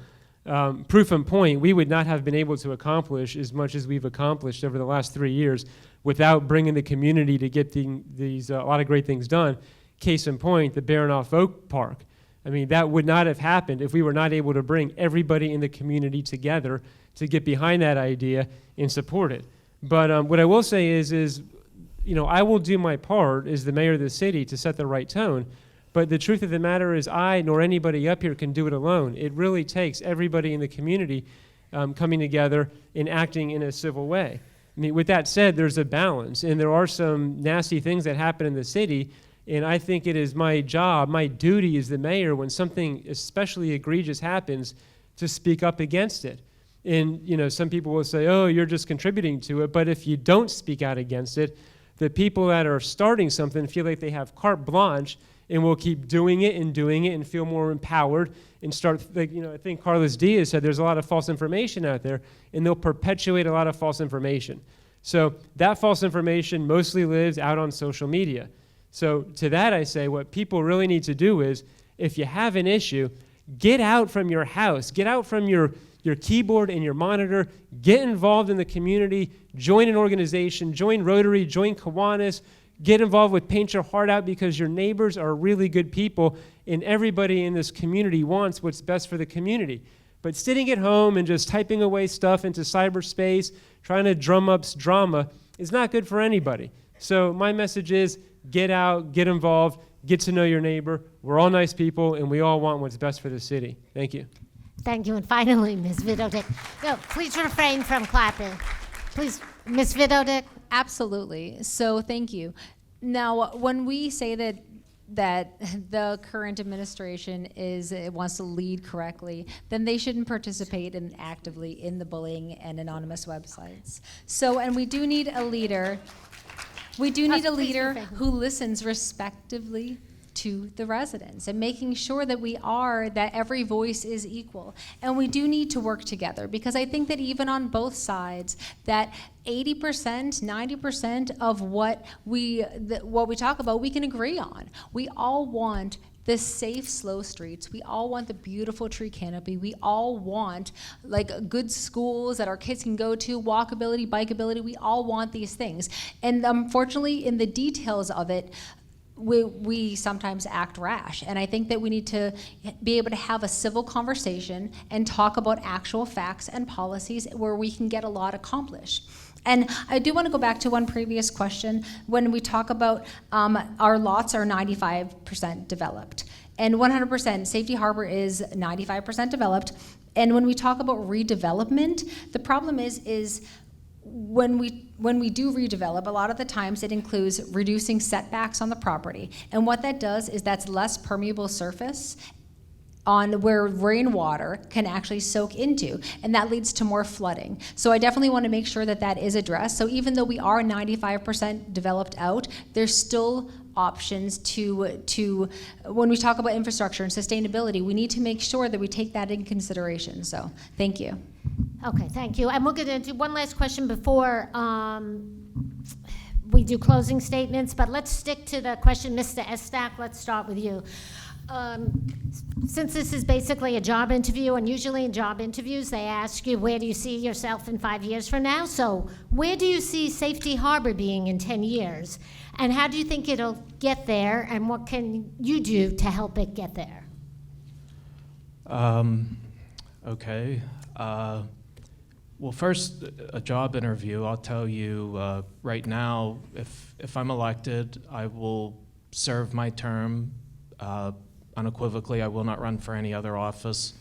Proof and point, we would not have been able to accomplish as much as we've accomplished over the last 3 years without bringing the community to get these a lot of great things done. Case in point, the Baranoff Oak Park. I mean, that would not have happened if we were not able to bring everybody in the community together to get behind that idea and support it. But what I will say is, you know, I will do my part as the mayor of the city to set the right tone. But the truth of the matter is I nor anybody up here can do it alone. It really takes everybody in the community coming together and acting in a civil way. I mean, with that said, there's a balance, and there are some nasty things that happen in the city. And I think it is my job, my duty as the mayor, when something especially egregious happens, to speak up against it. And, you know, some people will say, oh, you're just contributing to it. But if you don't speak out against it, the people that are starting something feel like they have carte blanche and will keep doing it and feel more empowered and start, like, you know, I think Carlos Diaz said there's a lot of false information out there, and they'll perpetuate a lot of false information. So that false information mostly lives out on social media. So to that I say, what people really need to do is, if you have an issue, get out from your house, get out from your keyboard and your monitor, get involved in the community, join an organization, join Rotary, join Kiwanis, get involved with Paint Your Heart Out, because your neighbors are really good people, and everybody in this community wants what's best for the community. But sitting at home and just typing away stuff into cyberspace, trying to drum up drama, is not good for anybody. So my message is, get out, get involved, get to know your neighbor. We're all nice people, and we all want what's best for the city. Thank you. Thank you. And finally, Ms. Vidodick. No, please refrain from clapping. Please, Ms. Vidodick. Absolutely. So thank you. Now, when we say that the current administration wants to lead correctly, then they shouldn't participate actively in the bullying and anonymous websites. So, and we do need a leader. We do need a leader who listens respectively to the residents and making sure that every voice is equal. And we do need to work together, because I think that even on both sides, that 80%, 90% of what we talk about, we can agree on. We all want the safe, slow streets. We all want the beautiful tree canopy. We all want like good schools that our kids can go to, walkability, bikeability. We all want these things. And unfortunately, in the details of it, we sometimes act rash. And I think that we need to be able to have a civil conversation and talk about actual facts and policies where we can get a lot accomplished. And I do want to go back to one previous question. When we talk about our lots are 95% developed, and 100%, Safety Harbor is 95% developed. And when we talk about redevelopment, the problem is when we do redevelop, a lot of the times it includes reducing setbacks on the property. And what that does is that's less permeable surface on where rainwater can actually soak into, and that leads to more flooding. So I definitely want to make sure that that is addressed. So even though we are 95% developed out, there's still options to when we talk about infrastructure and sustainability, we need to make sure that we take that in consideration. So thank you. Okay, thank you. And we're going to do one last question before we do closing statements, but let's stick to the question. Mr. Estak, let's start with you. Since this is basically a job interview, and usually in job interviews they ask you, where do you see yourself in 5 years from now? So where do you see Safety Harbor being in 10 years? And how do you think it'll get there, and what can you do to help it get there? Okay. Well, first, a job interview. I'll tell you right now, if I'm elected, I will serve my term unequivocally. I will not run for any other office.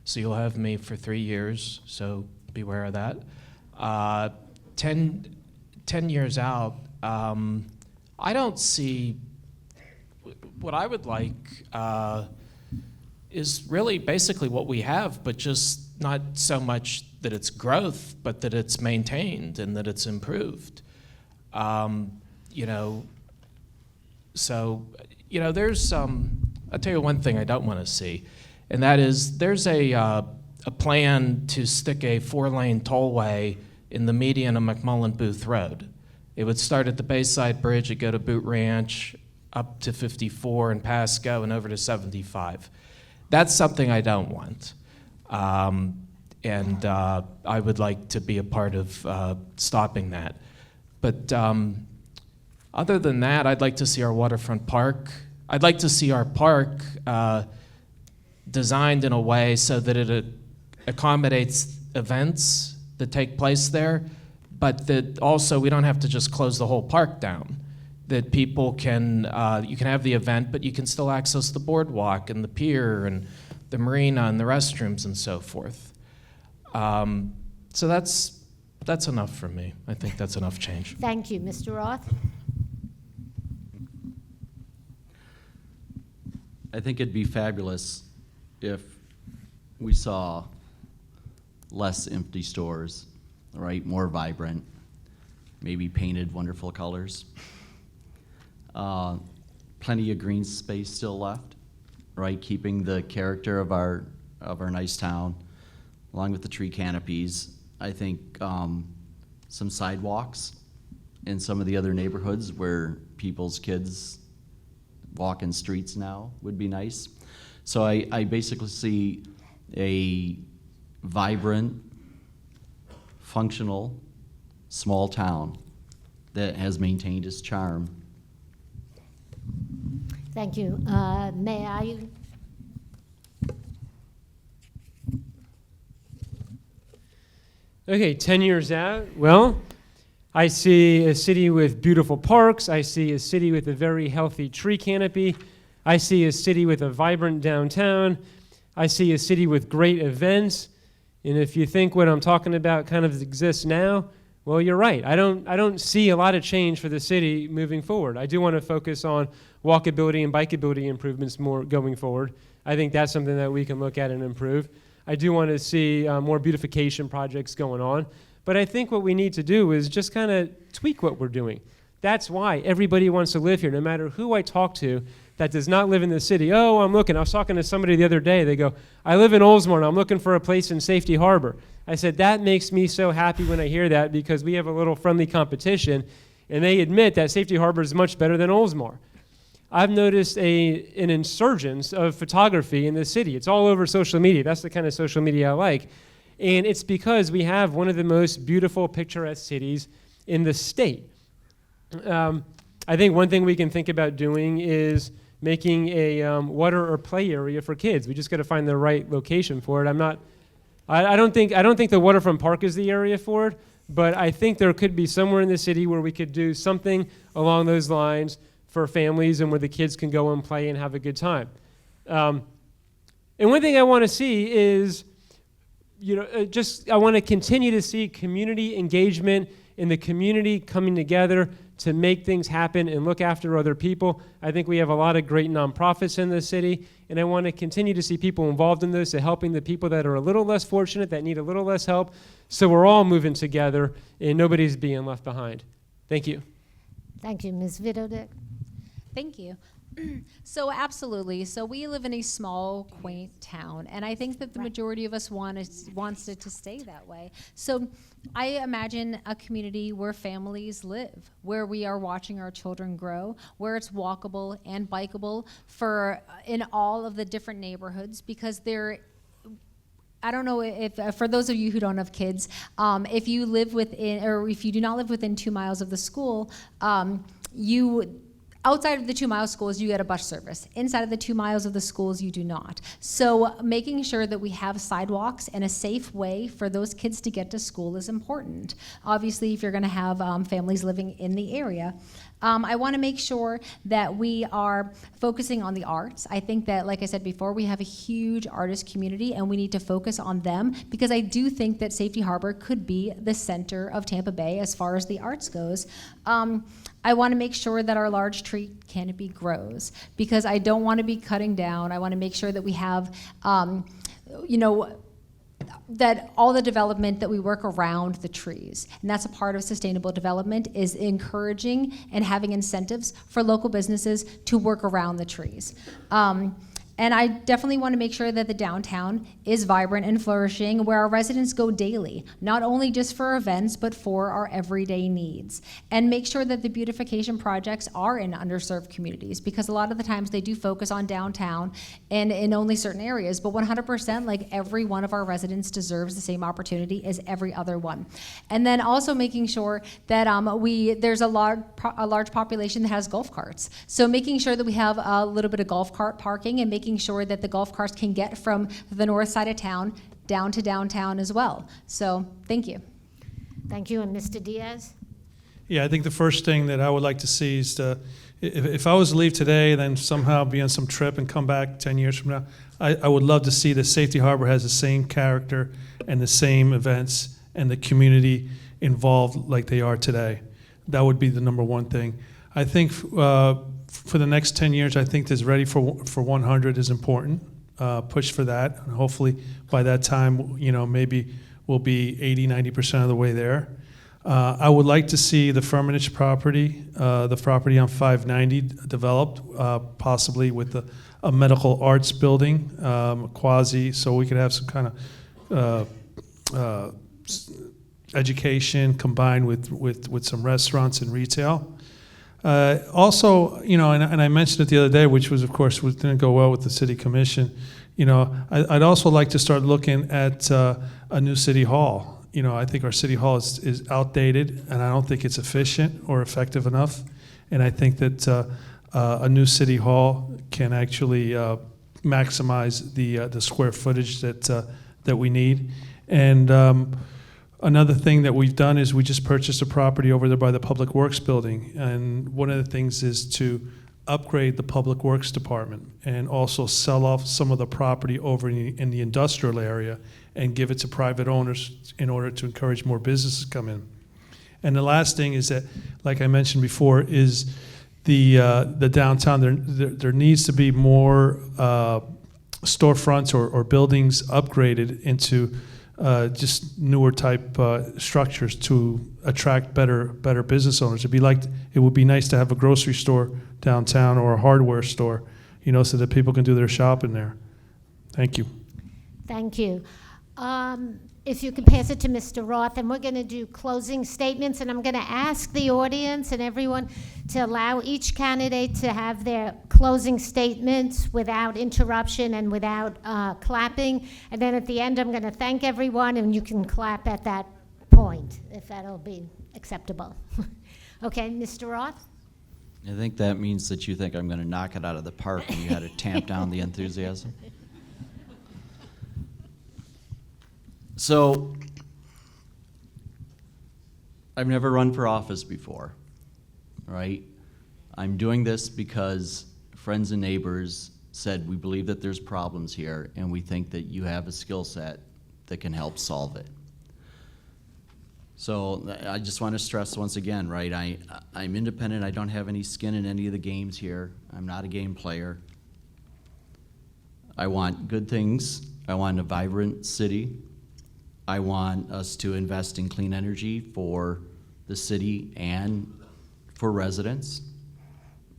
So you'll have me for 3 years, so beware of that. 10 years out, I don't see, what I would like is really basically what we have, but just not so much that it's growth, but that it's maintained and that it's improved. There's I'll tell you one thing I don't want to see, and that is there's a plan to stick a 4-lane tollway in the median of McMullen Booth Road. It would start at the Bayside Bridge, it'd go to Boot Ranch, up to 54 and Pasco, and over to 75. That's something I don't want. And I would like to be a part of stopping that. But other than that, I'd like to see our waterfront park. I'd like to see our park designed in a way so that it accommodates events that take place there, but that also we don't have to just close the whole park down. That people can, you can have the event, but you can still access the boardwalk and the pier and the marina and the restrooms and so forth. So that's enough for me. I think that's enough change. Thank you. Mr. Roth? I think it'd be fabulous if we saw less empty stores, right? More vibrant, maybe painted wonderful colors. Plenty of green space still left, right? Keeping the character of our nice town, along with the tree canopies. I think some sidewalks in some of the other neighborhoods where people's kids walk in streets now would be nice. So I basically see a vibrant, functional, small town that has maintained its charm. Thank you. May I? Okay, 10 years out, well, I see a city with beautiful parks. I see a city with a very healthy tree canopy. I see a city with a vibrant downtown. I see a city with great events. And if you think what I'm talking about kind of exists now, well, you're right. I don't see a lot of change for the city moving forward. I do want to focus on walkability and bikeability improvements more going forward. I think that's something that we can look at and improve. I do want to see more beautification projects going on. But I think what we need to do is just kind of tweak what we're doing. That's why everybody wants to live here, no matter who I talk to that does not live in the city. Oh, I'm looking. I was talking to somebody the other day. They go, I live in Oldsmore, and I'm looking for a place in Safety Harbor. I said, that makes me so happy when I hear that, because we have a little friendly competition, and they admit that Safety Harbor is much better than Oldsmore. I've noticed an insurgence of photography in the city. It's all over social media. That's the kind of social media I like. And it's because we have one of the most beautiful, picturesque cities in the state. I think one thing we can think about doing is making a water or play area for kids. We just got to find the right location for it. I don't think the waterfront park is the area for it, but I think there could be somewhere in the city where we could do something along those lines for families and where the kids can go and play and have a good time. And one thing I want to see is, I want to continue to see community engagement in the community coming together to make things happen and look after other people. I think we have a lot of great nonprofits in the city, and I want to continue to see people involved in this and helping the people that are a little less fortunate, that need a little less help, so we're all moving together and nobody's being left behind. Thank you. Thank you, Ms. Vidovic. Thank you. So absolutely. So we live in a small, quaint town, and I think that the majority of us wants it to stay that way. So I imagine a community where families live, where we are watching our children grow, where it's walkable and bikeable in all of the different neighborhoods, because I don't know if, for those of you who don't have kids, if you live within, or if you do not live within 2 miles of the school, outside of the 2 mile schools, you get a bus service. Inside of the 2 miles of the schools, you do not. So making sure that we have sidewalks and a safe way for those kids to get to school is important. Obviously, if you're gonna have families living in the area. I wanna make sure that we are focusing on the arts. I think that, like I said before, we have a huge artist community and we need to focus on them, because I do think that Safety Harbor could be the center of Tampa Bay as far as the arts goes. I want to make sure that our large tree canopy grows, because I don't want to be cutting down. I want to make sure that we have, that all the development, that we work around the trees. And that's a part of sustainable development, is encouraging and having incentives for local businesses to work around the trees. And I definitely want to make sure that the downtown is vibrant and flourishing, where our residents go daily, not only just for events, but for our everyday needs. And make sure that the beautification projects are in underserved communities, because a lot of the times they do focus on downtown and in only certain areas, but 100%, like, every one of our residents deserves the same opportunity as every other one. And then also making sure that there's a large population that has golf carts. So making sure that we have a little bit of golf cart parking, and making sure that the golf carts can get from the north side of town down to downtown as well. So, thank you. Thank you, and Mr. Diaz? Yeah, I think the first thing that I would like to see is if I was to leave today, then somehow be on some trip and come back 10 years from now, I would love to see that Safety Harbor has the same character and the same events and the community involved like they are today. That would be the number one thing. I think for the next 10 years, I think this Ready for 100 is important. Push for that. And hopefully by that time, maybe we'll be 80-90% of the way there. I would like to see the Firmenich property, the property on 590, developed, possibly with a medical arts building, quasi, so we could have some kind of education combined with some restaurants and retail. Also, and I mentioned it the other day, which was, of course, didn't go well with the city commission. I'd also like to start looking at a new city hall. I think our city hall is outdated, and I don't think it's efficient or effective enough. And I think that a new city hall can actually maximize the square footage that we need. And another thing that we've done is we just purchased a property over there by the Public Works building. And one of the things is to upgrade the Public Works department and also sell off some of the property over in the industrial area and give it to private owners in order to encourage more businesses to come in. And the last thing is that, like I mentioned before, is the downtown. There needs to be more storefronts or buildings upgraded into just newer type structures to attract better business owners. It would be nice to have a grocery store downtown or a hardware store, so that people can do their shopping there. Thank you. Thank you. If you could pass it to Mr. Roth, and we're going to do closing statements, and I'm going to ask the audience and everyone to allow each candidate to have their closing statements without interruption and without clapping. And then at the end, I'm going to thank everyone, and you can clap at that point, if that'll be acceptable. Okay, Mr. Roth? I think that means that you think I'm going to knock it out of the park and you had to tamp down the enthusiasm. So, I've never run for office before, right? I'm doing this because friends and neighbors said we believe that there's problems here and we think that you have a skill set that can help solve it. So I just want to stress once again, right, I'm independent, I don't have any skin in any of the games here. I'm not a game player. I want good things. I want a vibrant city. I want us to invest in clean energy for the city and for residents.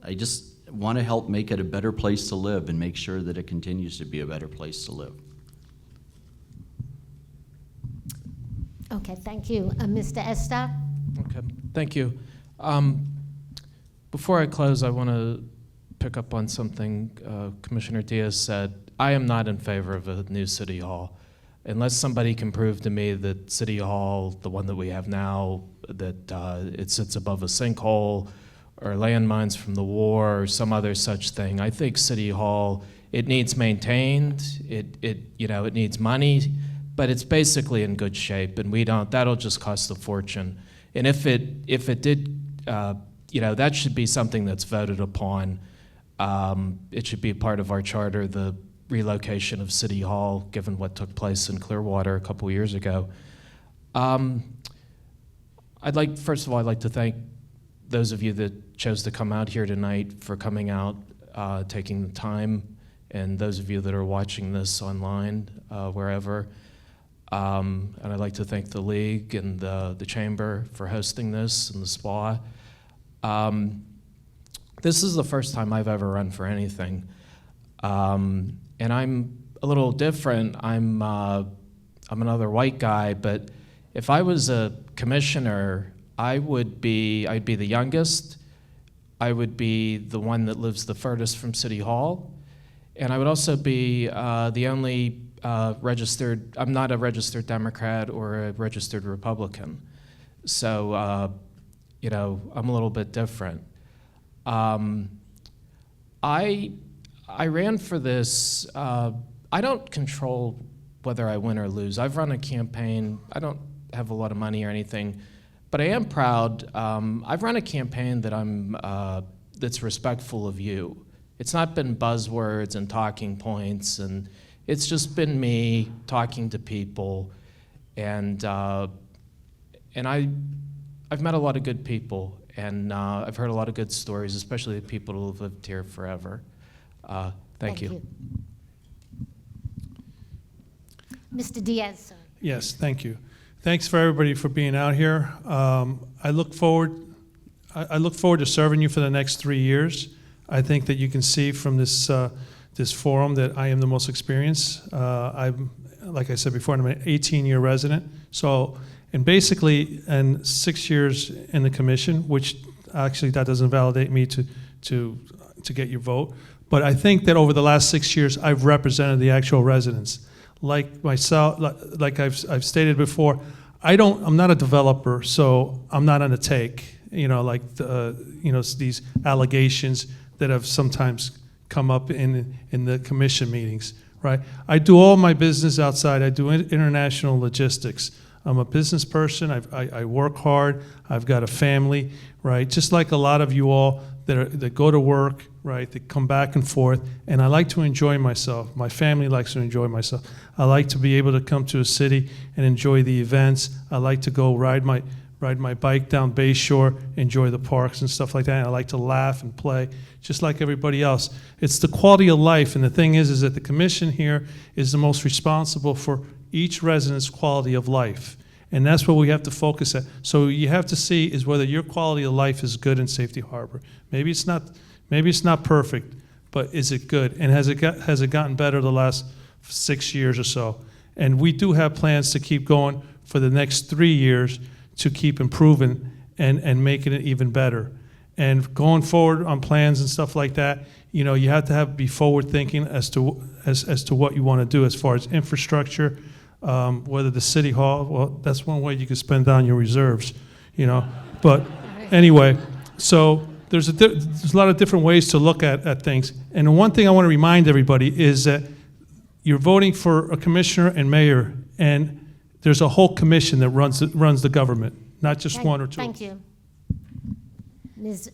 I just want to help make it a better place to live and make sure that it continues to be a better place to live. Okay, thank you. Mr. Esta? Okay, thank you. Before I close, I want to pick up on something Commissioner Diaz said. I am not in favor of a new city hall. Unless somebody can prove to me that City Hall, the one that we have now, that it sits above a sinkhole or landmines from the war or some other such thing, I think City Hall, it needs maintained, it needs money, but it's basically in good shape, and that'll just cost a fortune. And if it did, that should be something that's voted upon. It should be a part of our charter, the relocation of City Hall, given what took place in Clearwater a couple years ago. First of all, I'd like to thank those of you that chose to come out here tonight for coming out, taking the time, and those of you that are watching this online, wherever. And I'd like to thank the League and the Chamber for hosting this and the SPA. This is the first time I've ever run for anything. And I'm a little different. I'm another white guy, but if I was a commissioner, I'd be the youngest. I would be the one that lives the furthest from City Hall, and I would also be the only registered. I'm not a registered Democrat or a registered Republican, so I'm a little bit different. I ran for this. I don't control whether I win or lose. I've run a campaign. I don't have a lot of money or anything, but I am proud. I've run a campaign that that's respectful of you. It's not been buzzwords and talking points, and it's just been me talking to people, and I've met a lot of good people, and I've heard a lot of good stories, especially the people who have lived here forever. Thank you. Mr. Diaz, sir. Yes, thank you. Thanks for everybody for being out here. I look forward to serving you for the next 3 years. I think that you can see from this forum that I am the most experienced. I'm, like I said before, I'm an 18-year resident. So, and basically, and 6 years in the commission, which actually that doesn't validate me to get your vote. But I think that over the last 6 years, I've represented the actual residents. Like myself, like I've stated before, I'm not a developer, so I'm not on the take. These allegations that have sometimes come up in the commission meetings, right? I do all my business outside. I do international logistics. I'm a business person. I work hard. I've got a family, right? Just like a lot of you all that go to work, right? That come back and forth, and I like to enjoy myself. My family likes to enjoy myself. I like to be able to come to a city and enjoy the events. I like to go ride my bike down Bay Shore, enjoy the parks and stuff like that. And I like to laugh and play, just like everybody else. It's the quality of life, and the thing is that the commission here is the most responsible for each resident's quality of life. And that's what we have to focus at. So you have to see is whether your quality of life is good in Safety Harbor. Maybe it's not perfect, but is it good? And has it gotten better the last 6 years or so? And we do have plans to keep going for the next 3 years to keep improving and making it even better. And going forward on plans and stuff like that, you have to be forward thinking as to what you want to do as far as infrastructure. Whether the city hall, well, that's one way you can spend down your reserves, But anyway, so there's a lot of different ways to look at things. And the one thing I want to remind everybody is that you're voting for a commissioner and mayor, and there's a whole commission that runs the government, not just one or two. Thank you. Ms.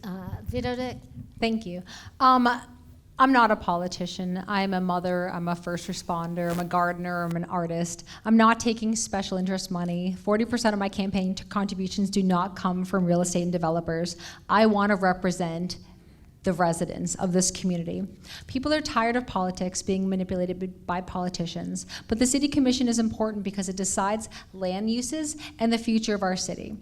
Vidovic? Thank you. I'm not a politician. I'm a mother, I'm a first responder, I'm a gardener, I'm an artist. I'm not taking special interest money. 40% of my campaign contributions do not come from real estate and developers. I want to represent the residents of this community. People are tired of politics being manipulated by politicians, but the City Commission is important because it decides land uses and the future of our city.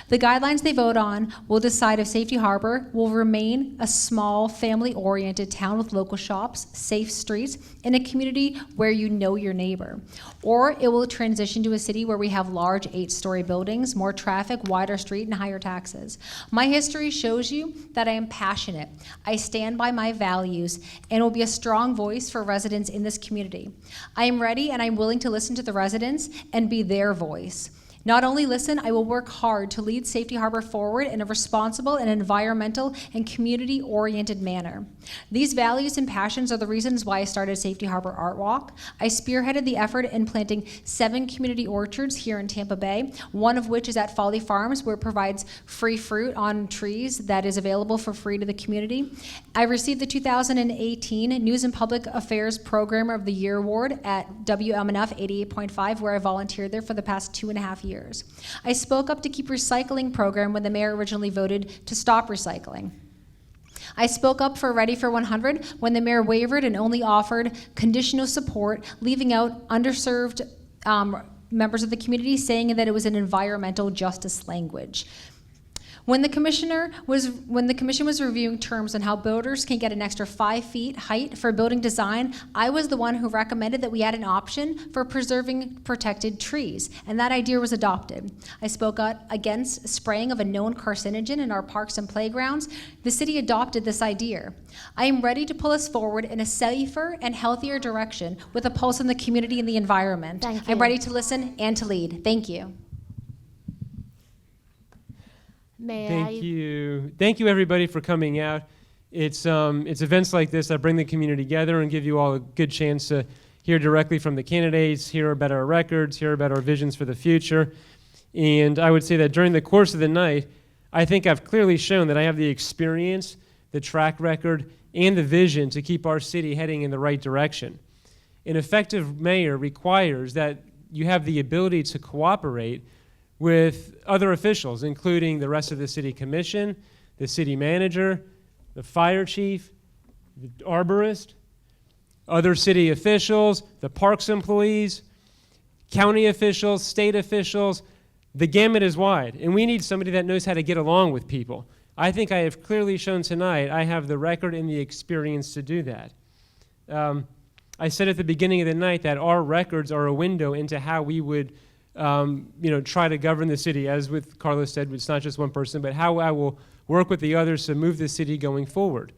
The guidelines they vote on will decide if Safety Harbor will remain a small, family-oriented town with local shops, safe streets, and a community where you know your neighbor. Or it will transition to a city where we have large 8-story buildings, more traffic, wider street, and higher taxes. My history shows you that I am passionate. I stand by my values and will be a strong voice for residents in this community. I am ready and I'm willing to listen to the residents and be their voice. Not only listen, I will work hard to lead Safety Harbor forward in a responsible and environmental and community-oriented manner. These values and passions are the reasons why I started Safety Harbor Art Walk. I spearheaded the effort in planting 7 community orchards here in Tampa Bay, one of which is at Folly Farms, where it provides free fruit on trees that is available for free to the community. I received the 2018 News and Public Affairs Programmer of the Year Award at WMNF 88.5, where I volunteered there for the past 2.5 years. I spoke up to keep recycling program when the mayor originally voted to stop recycling. I spoke up for Ready for 100 when the mayor wavered and only offered conditional support, leaving out underserved members of the community, saying that it was an environmental justice language. When the commission was reviewing terms on how builders can get an extra 5 feet height for building design, I was the one who recommended that we add an option for preserving protected trees, and that idea was adopted. I spoke out against spraying of a known carcinogen in our parks and playgrounds. The city adopted this idea. I am ready to pull us forward in a safer and healthier direction with a pulse on the community and the environment. Thank you. I'm ready to listen and to lead. Thank you. Thank you. Thank you, everybody, for coming out. It's events like this that bring the community together and give you all a good chance to hear directly from the candidates, hear about our records, hear about our visions for the future. And I would say that during the course of the night, I think I've clearly shown that I have the experience, the track record, and the vision to keep our city heading in the right direction. An effective mayor requires that you have the ability to cooperate with other officials, including the rest of the city commission, the city manager, the fire chief, the arborist, other city officials, the parks employees, county officials, state officials. The gamut is wide, and we need somebody that knows how to get along with people. I think I have clearly shown tonight I have the record and the experience to do that. I said at the beginning of the night that our records are a window into how we would try to govern the city. As with Carlos said, it's not just one person, but how I will work with the others to move the city going forward.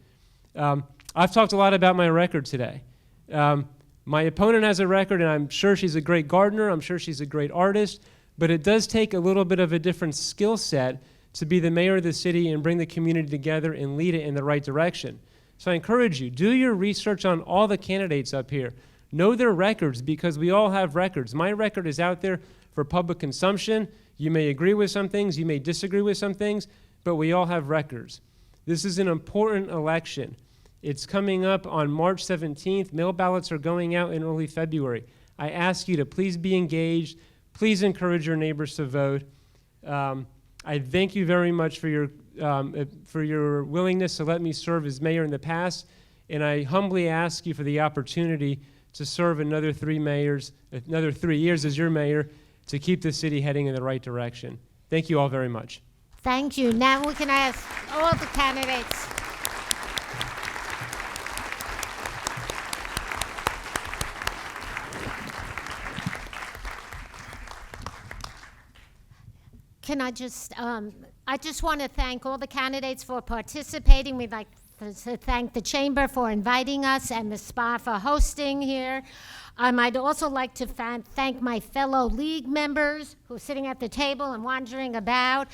I've talked a lot about my record today. My opponent has a record, and I'm sure she's a great gardener, I'm sure she's a great artist, but it does take a little bit of a different skill set to be the mayor of the city and bring the community together and lead it in the right direction. So I encourage you, do your research on all the candidates up here. Know their records, because we all have records. My record is out there for public consumption. You may agree with some things, you may disagree with some things, but we all have records. This is an important election. It's coming up on March 17th. Mail ballots are going out in early February. I ask you to please be engaged. Please encourage your neighbors to vote. I thank you very much for your willingness to let me serve as mayor in the past, and I humbly ask you for the opportunity to serve another 3 years as your mayor, to keep the city heading in the right direction. Thank you all very much. Thank you. Now we can ask all the candidates. Can I just want to thank all the candidates for participating. We'd like to to thank the Chamber for inviting us and Ms. Spa for hosting here. I'd also like to thank my fellow league members who are sitting at the table and wandering about.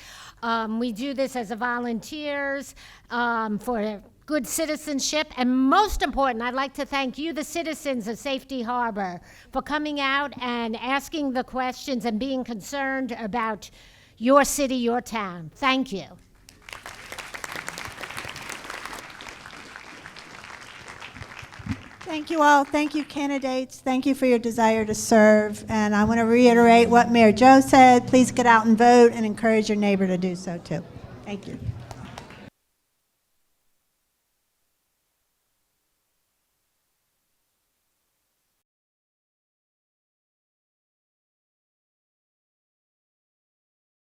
We do this as volunteers for good citizenship, and most important, I'd like to thank you, the citizens of Safety Harbor, for coming out and asking the questions and being concerned about your city, your town. Thank you. Thank you all. Thank you, candidates. Thank you for your desire to serve. And I want to reiterate what Mayor Joe said. Please get out and vote and encourage your neighbor to do so too. Thank you.